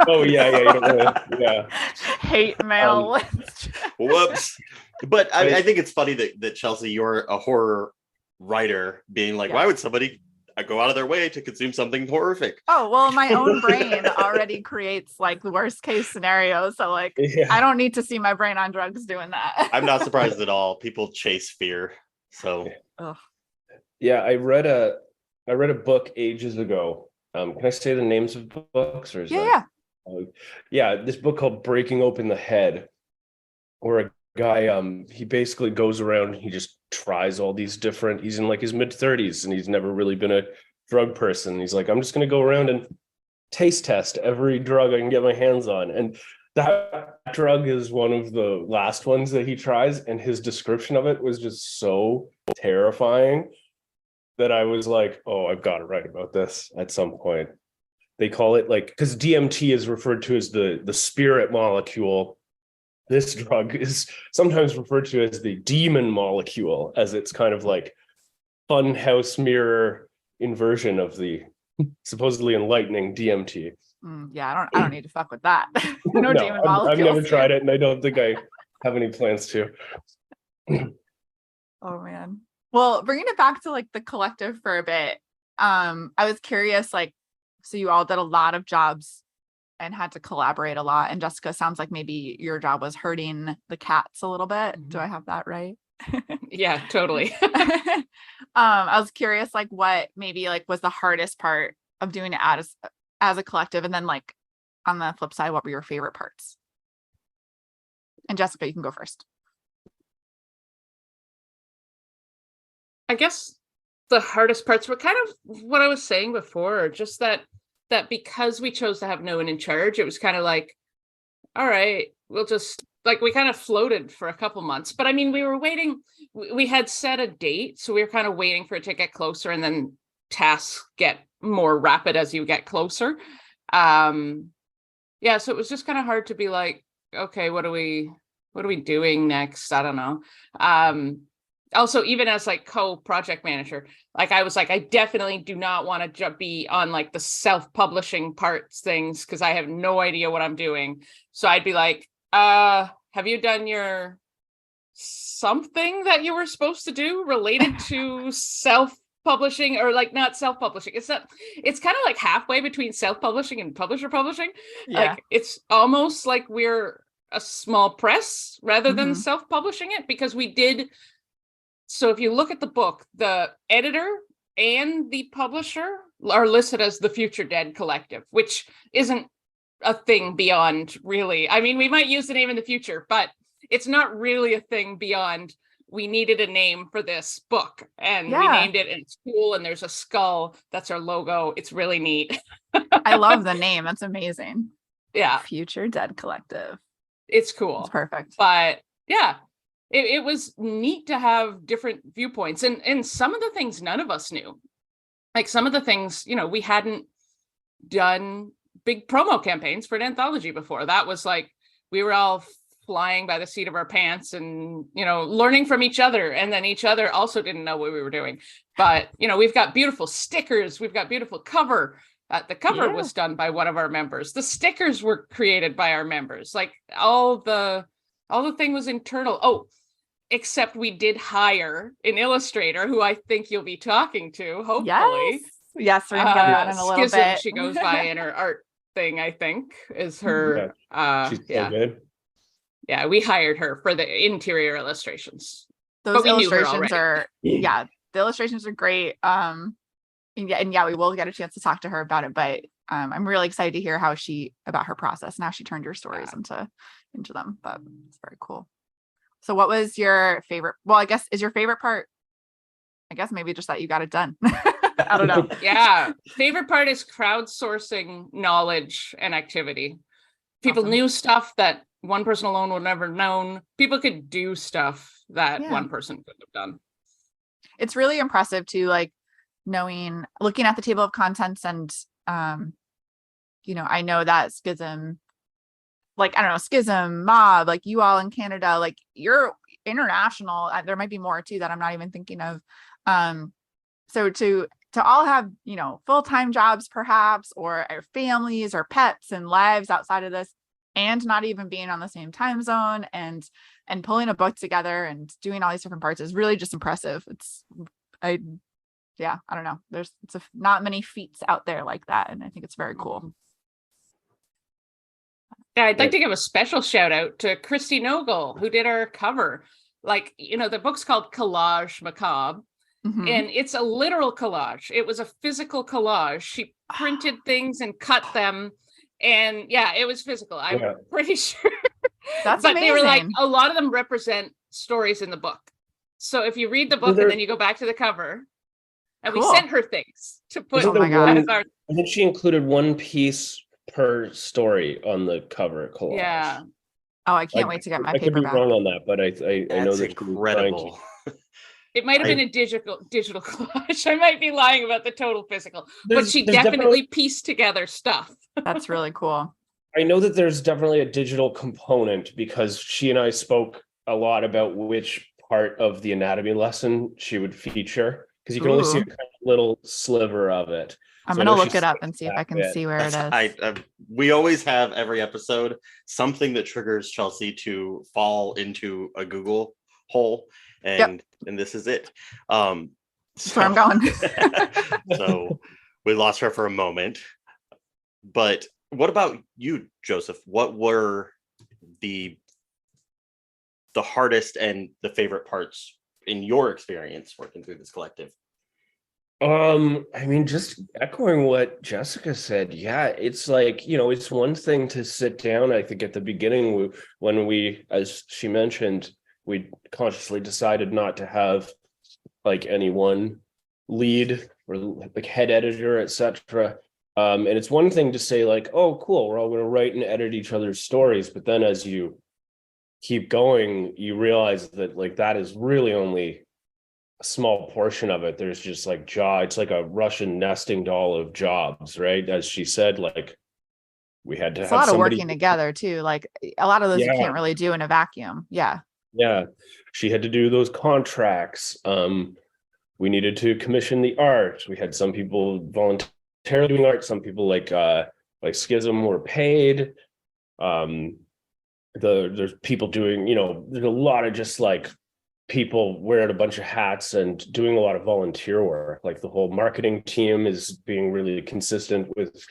Oh yeah, you don't wanna, yeah.
Hate mail.
Whoops. But I think it's funny that Chelsea, you're a horror writer, being like, why would somebody go out of their way to consume something horrific?
Oh, well, my own brain already creates like the worst case scenario. So like, I don't need to see my brain on drugs doing that.
I'm not surprised at all. People chase fear. So
yeah, I read a book ages ago. Can I say the names of books, or is this book called Breaking Open the Head, where a guy he basically goes around, he just tries all these different, he's in like his mid-30s and he's never really been a drug person. He's like, I'm just going to go around and taste test every drug I can get my hands on, and that drug is one of the last ones that he tries, and his description of it was just so terrifying that I was like, oh, I've got to write about this at some point. They call it like, because DMT is referred to as the spirit molecule. This drug is sometimes referred to as the demon molecule, as it's kind of like fun house mirror inversion of the supposedly enlightening DMT.
Yeah, I don't need to fuck with that. No demon molecules.
I've never tried it, and I don't think I have any plans to.
Oh man. Well, bringing it back to like the collective for a bit, I was curious, like, so you all did a lot of jobs and had to collaborate a lot. And Jessica, sounds like maybe your job was herding the cats a little bit. Do I have that right?
Yeah, totally.
I was curious, like, what maybe like was the hardest part of doing it as a collective? And then like on the flip side, what were your favorite parts? And Jessica, you can go first.
I guess the hardest parts were kind of what I was saying before, just that because we chose to have no one in charge, it was kind of like, all right, we'll just like, we kind of floated for a couple months. But I mean, we were waiting, we had set a date, so we were kind of waiting for it to get closer, and then tasks get more rapid as you get closer. Yeah, so it was just kind of hard to be like, okay, what are we doing next? I don't know. Also, even as like co-project manager, like I was like, I definitely do not want to be on like the self-publishing parts things, because I have no idea what I'm doing. So I'd be like, have you done your something that you were supposed to do related to self-publishing, or like not self-publishing? It's kind of like halfway between self-publishing and publisher publishing.
Yeah.
Like it's almost like we're a small press rather than self-publishing it, because we did. So if you look at the book, the editor and the publisher are listed as the Future Dead Collective, which isn't a thing beyond really. I mean, we might use the name in the future, but it's not really a thing beyond we needed a name for this book, and we named it, and it's cool, and there's a skull. That's our logo. It's really neat.
I love the name. That's amazing.
Yeah.
Future Dead Collective.
It's cool.
It's perfect.
But yeah. It was neat to have different viewpoints, and some of the things none of us knew. Like some of the things, we hadn't done big promo campaigns for an anthology before. That was like, we were all flying by the seat of our pants and, learning from each other. And then each other also didn't know what we were doing. But, we've got beautiful stickers. We've got beautiful cover. The cover was done by one of our members. The stickers were created by our members. Like all the thing was internal. Oh, except we did hire an illustrator who I think you'll be talking to, hopefully.
Yes, we're gonna get that in a little
Schism,
bit.
she goes by in her art thing, I think, is her.
She's so good.
Yeah, we hired her for the interior illustrations.
Those illustrations are, the illustrations are great. And we will get a chance to talk to her about it, but I'm really excited to hear about her process and how she turned your stories into them. But it's very cool. So what was your favorite? Well, I guess is your favorite part, I guess maybe just that you got it done. I don't know.
Yeah. Favorite part is crowdsourcing knowledge and activity. People knew stuff that one person alone would never known. People could do stuff that one person couldn't have done.
It's really impressive to like looking at the table of contents, and I know that Schism, like, I don't know, Schism, Mob, like you all in Canada, like you're international. There might be more too that I'm not even thinking of. So to all have, full-time jobs perhaps, or families or pets and lives outside of this, and not even being on the same time zone and pulling a book together and doing all these different parts is really just impressive. I don't know. There's not many feats out there like that. And I think it's very cool.
Yeah, I'd like to give a special shout out to Christy Nogle, who did our cover. Like, the book's called Collage Macabre, and it's a literal collage. It was a physical collage. She printed things and cut them. And yeah, it was physical. I'm pretty sure.
That's
but
amazing.
They were like, a lot of them represent stories in the book. So if you read the book and then you go back to the cover, and we sent her things to put.
Oh my God.
I think she included one piece per story on the cover collage.
Yeah.
Oh, I can't wait to get my paper
I could be
back.
wrong on that, but I know that's
incredible.
It might have been a digital collage. I might be lying about the total physical, but she definitely pieced together stuff.
That's really cool.
I know that there's definitely a digital component, because she and I spoke a lot about which part of the anatomy lesson she would feature, because you can only see a kind of little sliver of it.
I'm going to look it up and see if I can see where it is.
We always have every episode something that triggers Chelsea to fall into a Google hole, and this is it.
That's where I'm going.
So we lost her for a moment. But what about you, Joseph? What were the hardest and the favorite parts in your experience working through this collective?
I mean, just echoing what Jessica said, yeah, it's like, it's one thing to sit down. I think at the beginning, when we, as she mentioned, we consciously decided not to have like any one lead or like head editor, etc. And it's one thing to say like, oh, cool, we're all going to write and edit each other's stories. But then as you keep going, you realize that like that is really only a small portion of it. There's just like it's like a Russian nesting doll of jobs, right? As she said, like we had to
It's
have
a lot of
somebody.
working together too. Like a lot of those you
Yeah.
can't really do in a vacuum. Yeah.
Yeah, she had to do those contracts. We needed to commission the art. We had some people voluntarily doing art, some people like Schism were paid. There's people doing, there's a lot of just like people wearing a bunch of hats and doing a lot of volunteer work. Like the whole marketing team is being really consistent with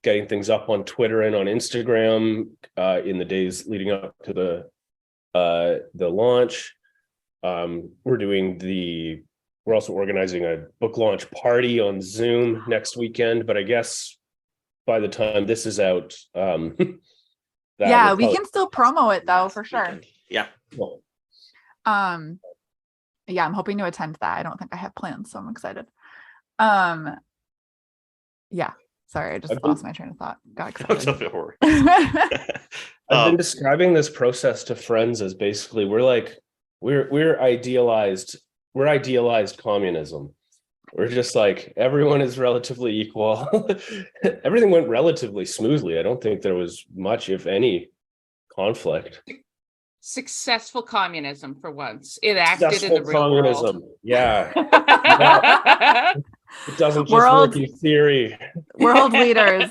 getting things up on Twitter and on Instagram in the days leading up to the launch. We're also organizing a book launch party on Zoom next weekend, but I guess by the time this is out,
yeah, we can still promo it though, for sure.
Weekend. Yeah.
Cool.
Yeah, I'm hoping to attend that. I don't think I have plans, so I'm excited. Yeah, sorry, I just lost my train of thought. Got excited.
I've been describing this process to friends as basically we're idealized communism. We're just like everyone is relatively equal. Everything went relatively smoothly. I don't think there was much, if any, conflict.
Successful communism for once. It acted in the real communism. World.
Yeah. Yeah. It doesn't just work in theory.
World leaders,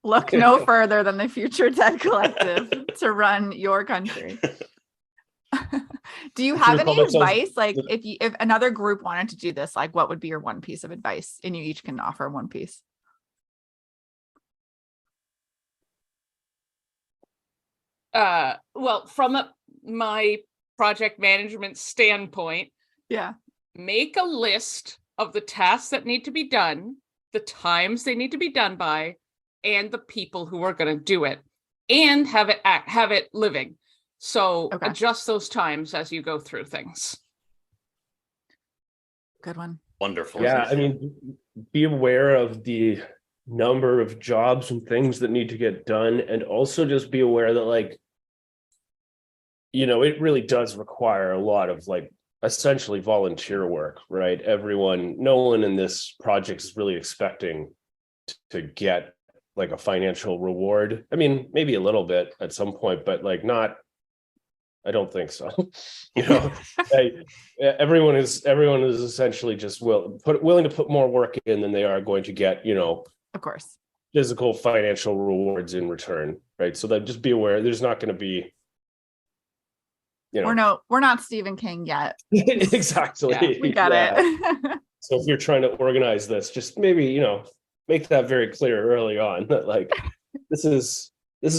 look no further than the Future Dead Collective to run your country. Do you have any advice? Like if another group wanted to do this, like what would be your one piece of advice? And you each can offer one piece.
Well, from my project management standpoint,
yeah,
make a list of the tasks that need to be done, the times they need to be done by, and the people who are going to do it, and have it living. So adjust those times as you go through things.
Good one.
Wonderful.
Yeah, I mean, be aware of the number of jobs and things that need to get done, and also just be aware that like, it really does require a lot of like essentially volunteer work, right? No one in this project is really expecting to get like a financial reward. I mean, maybe a little bit at some point, but like not. I don't think so. Everyone is essentially just willing to put more work in than they are going to get,
of course,
physical financial rewards in return, right? So that just be aware. There's not going to be,
we're not Stephen King yet.
Exactly.
Yeah, we got it.
So if you're trying to organize this, just maybe make that very clear early on that like this is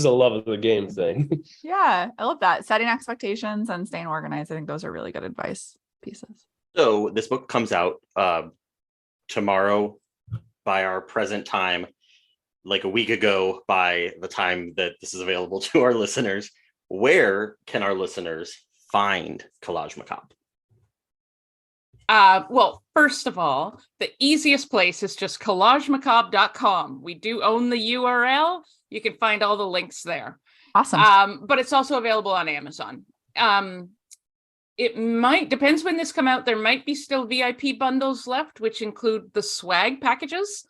a love of the game thing.
Yeah, I love that. Setting expectations and staying organized. I think those are really good advice pieces.
So this book comes out tomorrow by our present time, like a week ago by the time that this is available to our listeners. Where can our listeners find Collage Macabre?
Well, first of all, the easiest place is just collagemacabre.com. We do own the URL. You can find all the links there.
Awesome.
But it's also available on Amazon. It depends when this come out. There might be still VIP bundles left, which include the swag packages.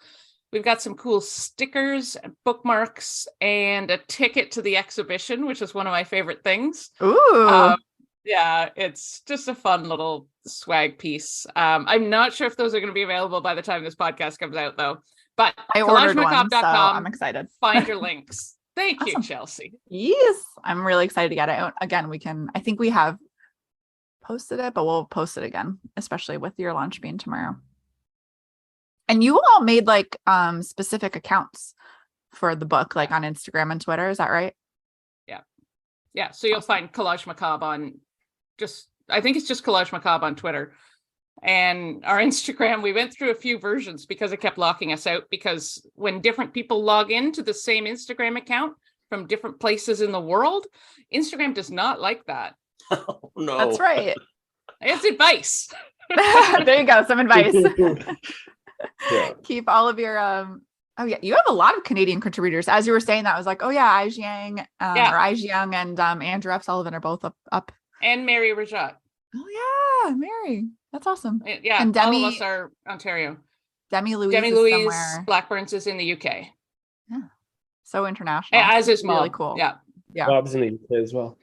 We've got some cool stickers, bookmarks, and a ticket to the exhibition, which is one of my favorite things.
Ooh.
Yeah, it's just a fun little swag piece. I'm not sure if those are going to be available by the time this podcast comes out, though. But
I ordered one, so I'm excited.
Find your links. Thank
Awesome.
you, Chelsea.
Yes, I'm really excited to get it. Again, I think we have posted it, but we'll post it again, especially with your launch being tomorrow. And you all made like specific accounts for the book, like on Instagram and Twitter. Is that right?
Yeah. So you'll find Collage Macabre on I think it's just Collage Macabre on Twitter. And our Instagram, we went through a few versions because it kept locking us out, because when different people log into the same Instagram account from different places in the world, Instagram does not like that.
Oh, no.
That's right.
It's advice.
There you go. Some advice.
Yeah.
Keep all of your oh yeah, you have a lot of Canadian contributors. As you were saying that, I was like, oh yeah, Ai Jiang,
Yeah.
or Ai Jiang and Andrew F. Sullivan are both up.
And Mary Rajat.
Oh yeah, Mary. That's awesome.
Yeah,
And
all
Demi-
of us are Ontario.
Demi Louise
Demi
is
Louise
somewhere.
Blackburns is in the UK.
So international.
As is Mob.
Really cool.
Yeah.
Yeah.
Bob's in the UK as well.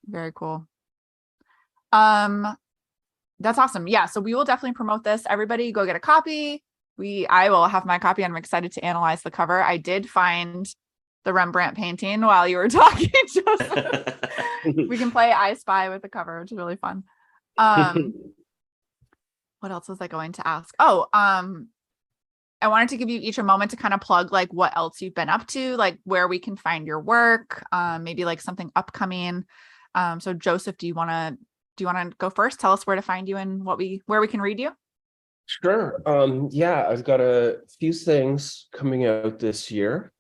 Very cool. That's awesome. Yeah. So we will definitely promote this. Everybody go get a copy. I will have my copy. I'm excited to analyze the cover. I did find the Rembrandt painting while you were talking, Joseph. We can play I Spy with the cover, which is really fun. What else was I going to ask? Oh, I wanted to give you each a moment to kind of plug like what else you've been up to, like where we can find your work, maybe like something upcoming. So Joseph, do you want to go first? Tell us where to find you and where we can read you.
Sure. Yeah, I've got a few things coming out this year.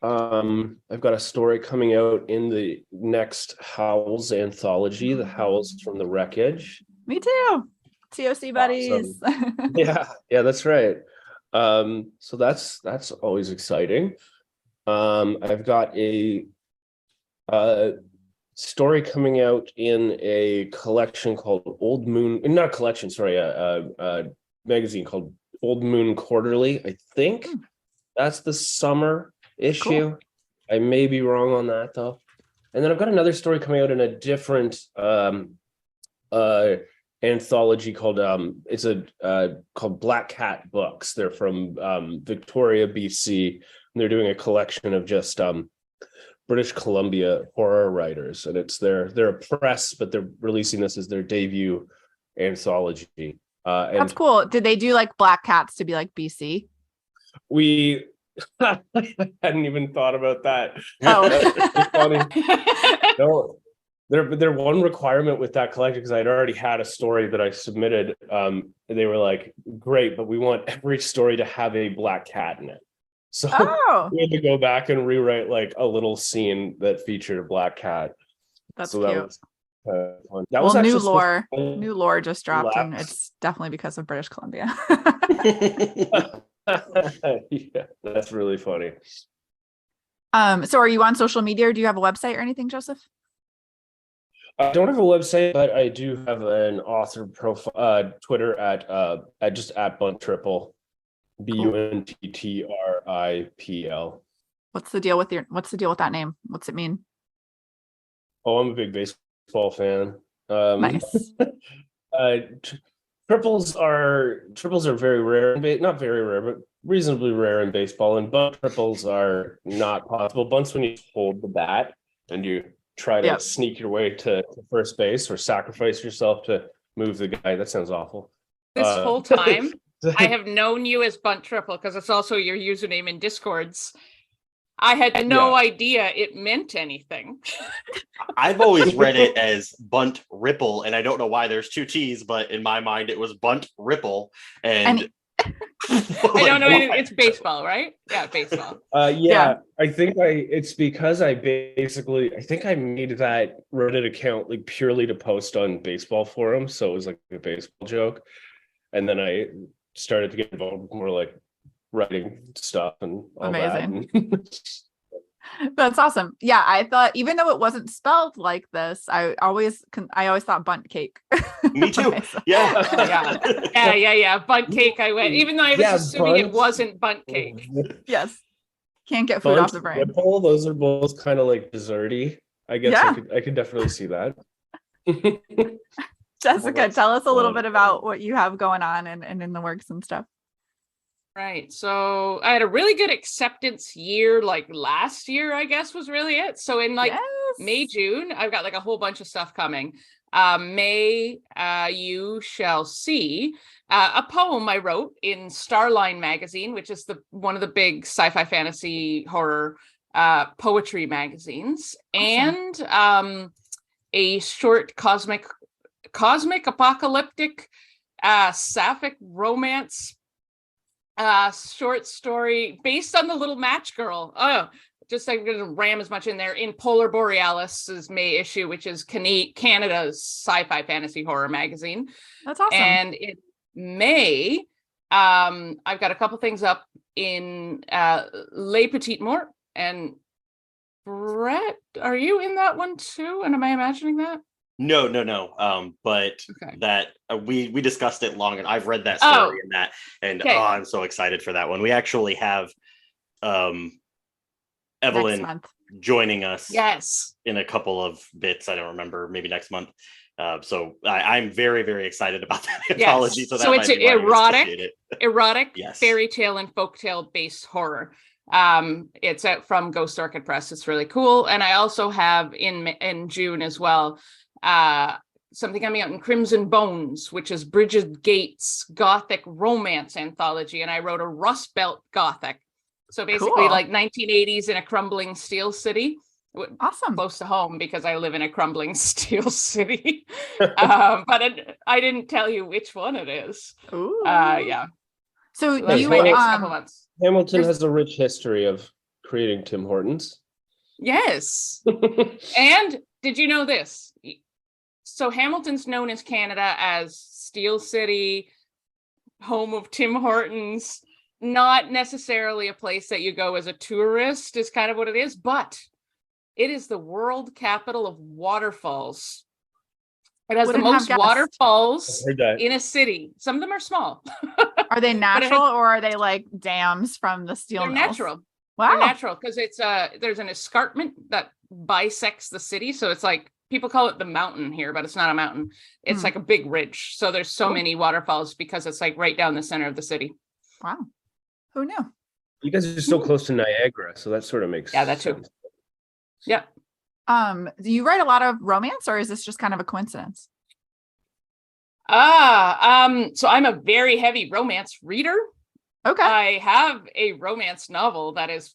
I've got a story coming out in the next Howls anthology, The Howls from the Wreckage.
Me too. TOC buddies.
Awesome. Yeah, that's right. So that's always exciting. I've got a story coming out in a collection called Old Moon, not a collection, sorry, a magazine called Old Moon Quarterly. I think that's the summer issue.
Cool.
I may be wrong on that though. And then I've got another story coming out in a different anthology called called Black Cat Books. They're from Victoria, BC, and they're doing a collection of just British Columbia horror writers, and it's they're a press, but they're releasing this as their debut anthology. And
That's cool. Did they do like Black Cats to be like BC?
we hadn't even thought about that.
Oh.
It's funny. No, their one requirement with that collection, because I'd already had a story that I submitted. They were like, "Great, but we want every story to have a black cat in it." So we had to go back and rewrite like a little scene that featured a black cat.
That's
So
cute.
that was fun. That
Well,
was
new
actually
new lore just dropped, and
Lapse.
it's definitely because of British Columbia.
Yeah, that's really funny.
So are you on social media, or do you have a website or anything, Joseph?
I don't have a website, but I do have an author profile, Twitter at just at Bunt Triple, BUNTTRIPL.
What's the deal with that name? What's it mean?
Oh, I'm a big baseball fan.
Nice.
Triples are very rare, not very rare, but reasonably rare in baseball. And bunt triples are not possible. Bunts when you hold the bat and you try to sneak your way to first base or sacrifice yourself to move the guy. That sounds awful.
This whole time, I have known you as Bunt Triple because it's also your username in Discords. I had no idea it meant anything.
I've always read it as Bunt Ripple, and I don't know why there's two T's, but in my mind it was Bunt Ripple. And
I don't know. It's baseball, right? Yeah, baseball.
Yeah. I think it's because I think I made that Reddit account like purely to post on baseball forums. So it was like a baseball joke. And then I started to get involved with more like writing stuff and all
Amazing.
that.
That's awesome. Yeah, I thought, even though it wasn't spelled like this, I always thought bunt cake.
Me too. Yeah.
Yeah. Bunt cake. I went, even though I was assuming it wasn't bunt cake.
Yes. Can't get food off the brain.
Ripple, those are both kind of like desserty. I guess I could definitely see that.
Jessica, tell us a little bit about what you have going on and in the works and stuff.
Right. So I had a really good acceptance year, like last year, I guess was really it. So in like May, June, I've got like a whole bunch of stuff coming. May, you shall see a poem I wrote in Starline magazine, which is one of the big sci-fi fantasy horror poetry magazines. Awesome. And a short cosmic apocalyptic sapphic romance short story based on The Little Match Girl. Oh, just I'm going to ram as much in there. In Polar Borealis's May issue, which is Canada's sci-fi fantasy horror magazine.
That's awesome.
And in May, I've got a couple things up in Les Petites Morts. And Brett, are you in that one too? And am I imagining that?
No. But
Okay.
that we discussed it long, and I've read that story in that, and
Okay.
I'm so excited for that one. We actually have
Next
Evelyn
month.
joining us
Yes.
in a couple of bits. I don't remember, maybe next month. So I'm very, very excited about that anthology. So, that
So it's
might be why we
erotic.
associate it.
Erotic
Yes.
fairy tale and folktale based horror. It's out from Ghost Orchid Press. It's really cool. And I also have in June as well something coming out in Crimson Bones, which is Bridget Gates' gothic romance anthology, and I wrote a Rust Belt gothic. So basically
Cool.
like 1980s in a crumbling steel city.
Awesome.
Close to home because I live in a crumbling steel city. But I didn't tell you which one it is.
Ooh.
Yeah.
So
That's
you
my next couple months.
Hamilton
There's-
has a rich history of creating Tim Hortons.
Yes. And did you know this? So Hamilton's known as Canada as Steel City, home of Tim Hortons, not necessarily a place that you go as a tourist is kind of what it is, but it is the world capital of waterfalls. It has
Wouldn't
the
have
most
guessed.
waterfalls
I heard that.
in a city. Some of them are small.
Are they
it
natural or are they like dams from the steel
They're
mills?
natural.
Wow.
They're natural because it's there's an escarpment that bisects the city. So it's like people call it the mountain here, but it's not a mountain. It's
Hmm.
like a big ridge. So there's so
Cool.
many waterfalls because it's like right down the center of the city.
Wow. Who knew?
You guys are so close to Niagara, so that sort of makes
Yeah, that too.
sense.
Yeah.
Do you write a lot of romance or is this just kind of a coincidence?
So I'm a very heavy romance reader.
Okay.
I have a romance novel that is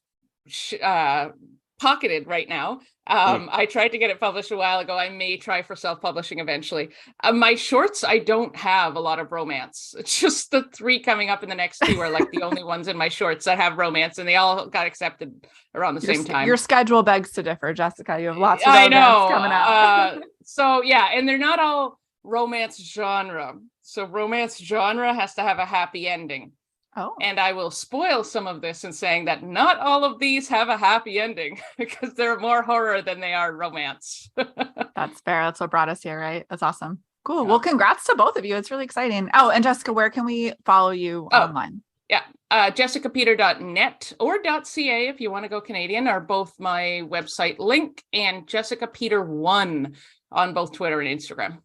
pocketed right now. I tried to get it published a while ago. I may try for self-publishing eventually. My shorts, I don't have a lot of romance. It's just the 3 coming up in the next 2 are like the only ones in my shorts that have romance, and they all got accepted around the same time.
Your schedule begs to differ, Jessica. You have lots of
I
romance
know.
coming out.
So yeah, and they're not all romance genre. So romance genre has to have a happy ending.
Oh.
And I will spoil some of this in saying that not all of these have a happy ending because they're more horror than they are romance.
That's fair. That's what brought us here, right? That's awesome. Cool.
Yeah.
Well, congrats to both of you. It's really exciting. Oh, and Jessica, where can we follow you online?
Yeah, jessicapeter.net or .ca if you want to go Canadian are both my website link, and Jessica Peter 1 on both Twitter and Instagram.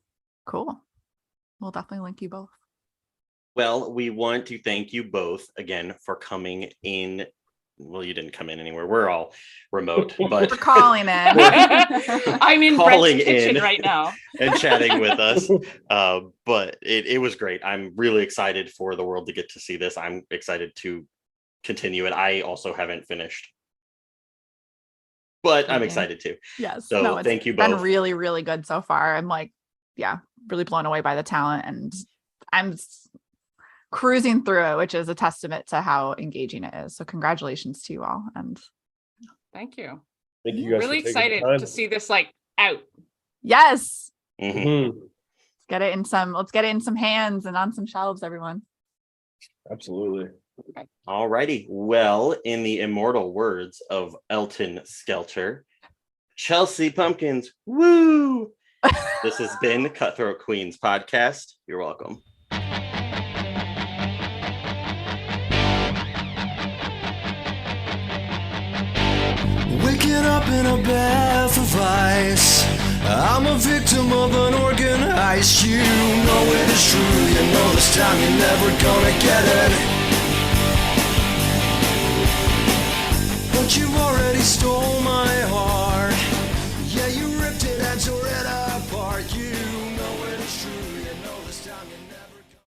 Cool. We'll definitely link you both.
Well, we want to thank you both again for coming in. Well, you didn't come in anywhere. We're all remote, but
We're calling it.
I'm in
Calling
Brett's kitchen
in.
right now.
and chatting with us. But it was great. I'm really excited for the world to get to see this. I'm excited to continue it. I also haven't finished, but I'm
Okay.
excited to.
Yes.
So
no, it's
thank you
been
both.
really, really good so far. I'm like, yeah, really blown away by the talent, and I'm cruising through it, which is a testament to how engaging it is. So congratulations to you all. And
Thank you.
Thank you guys
Really
for taking the
excited
time.
to see this like out.
yes,
Mhm.
Mhm.
let's get it in some hands and on some shelves, everyone.
Absolutely.
All righty. Well, in the immortal words of Elton Skelter, Chelsea Pumpkins, woo! This has been Cutthroat Queens Podcast. You're welcome.
Waking up in a bath of ice. I'm a victim of an organ heist. You know it is true. You know this time you're never gonna get it. But you already stole my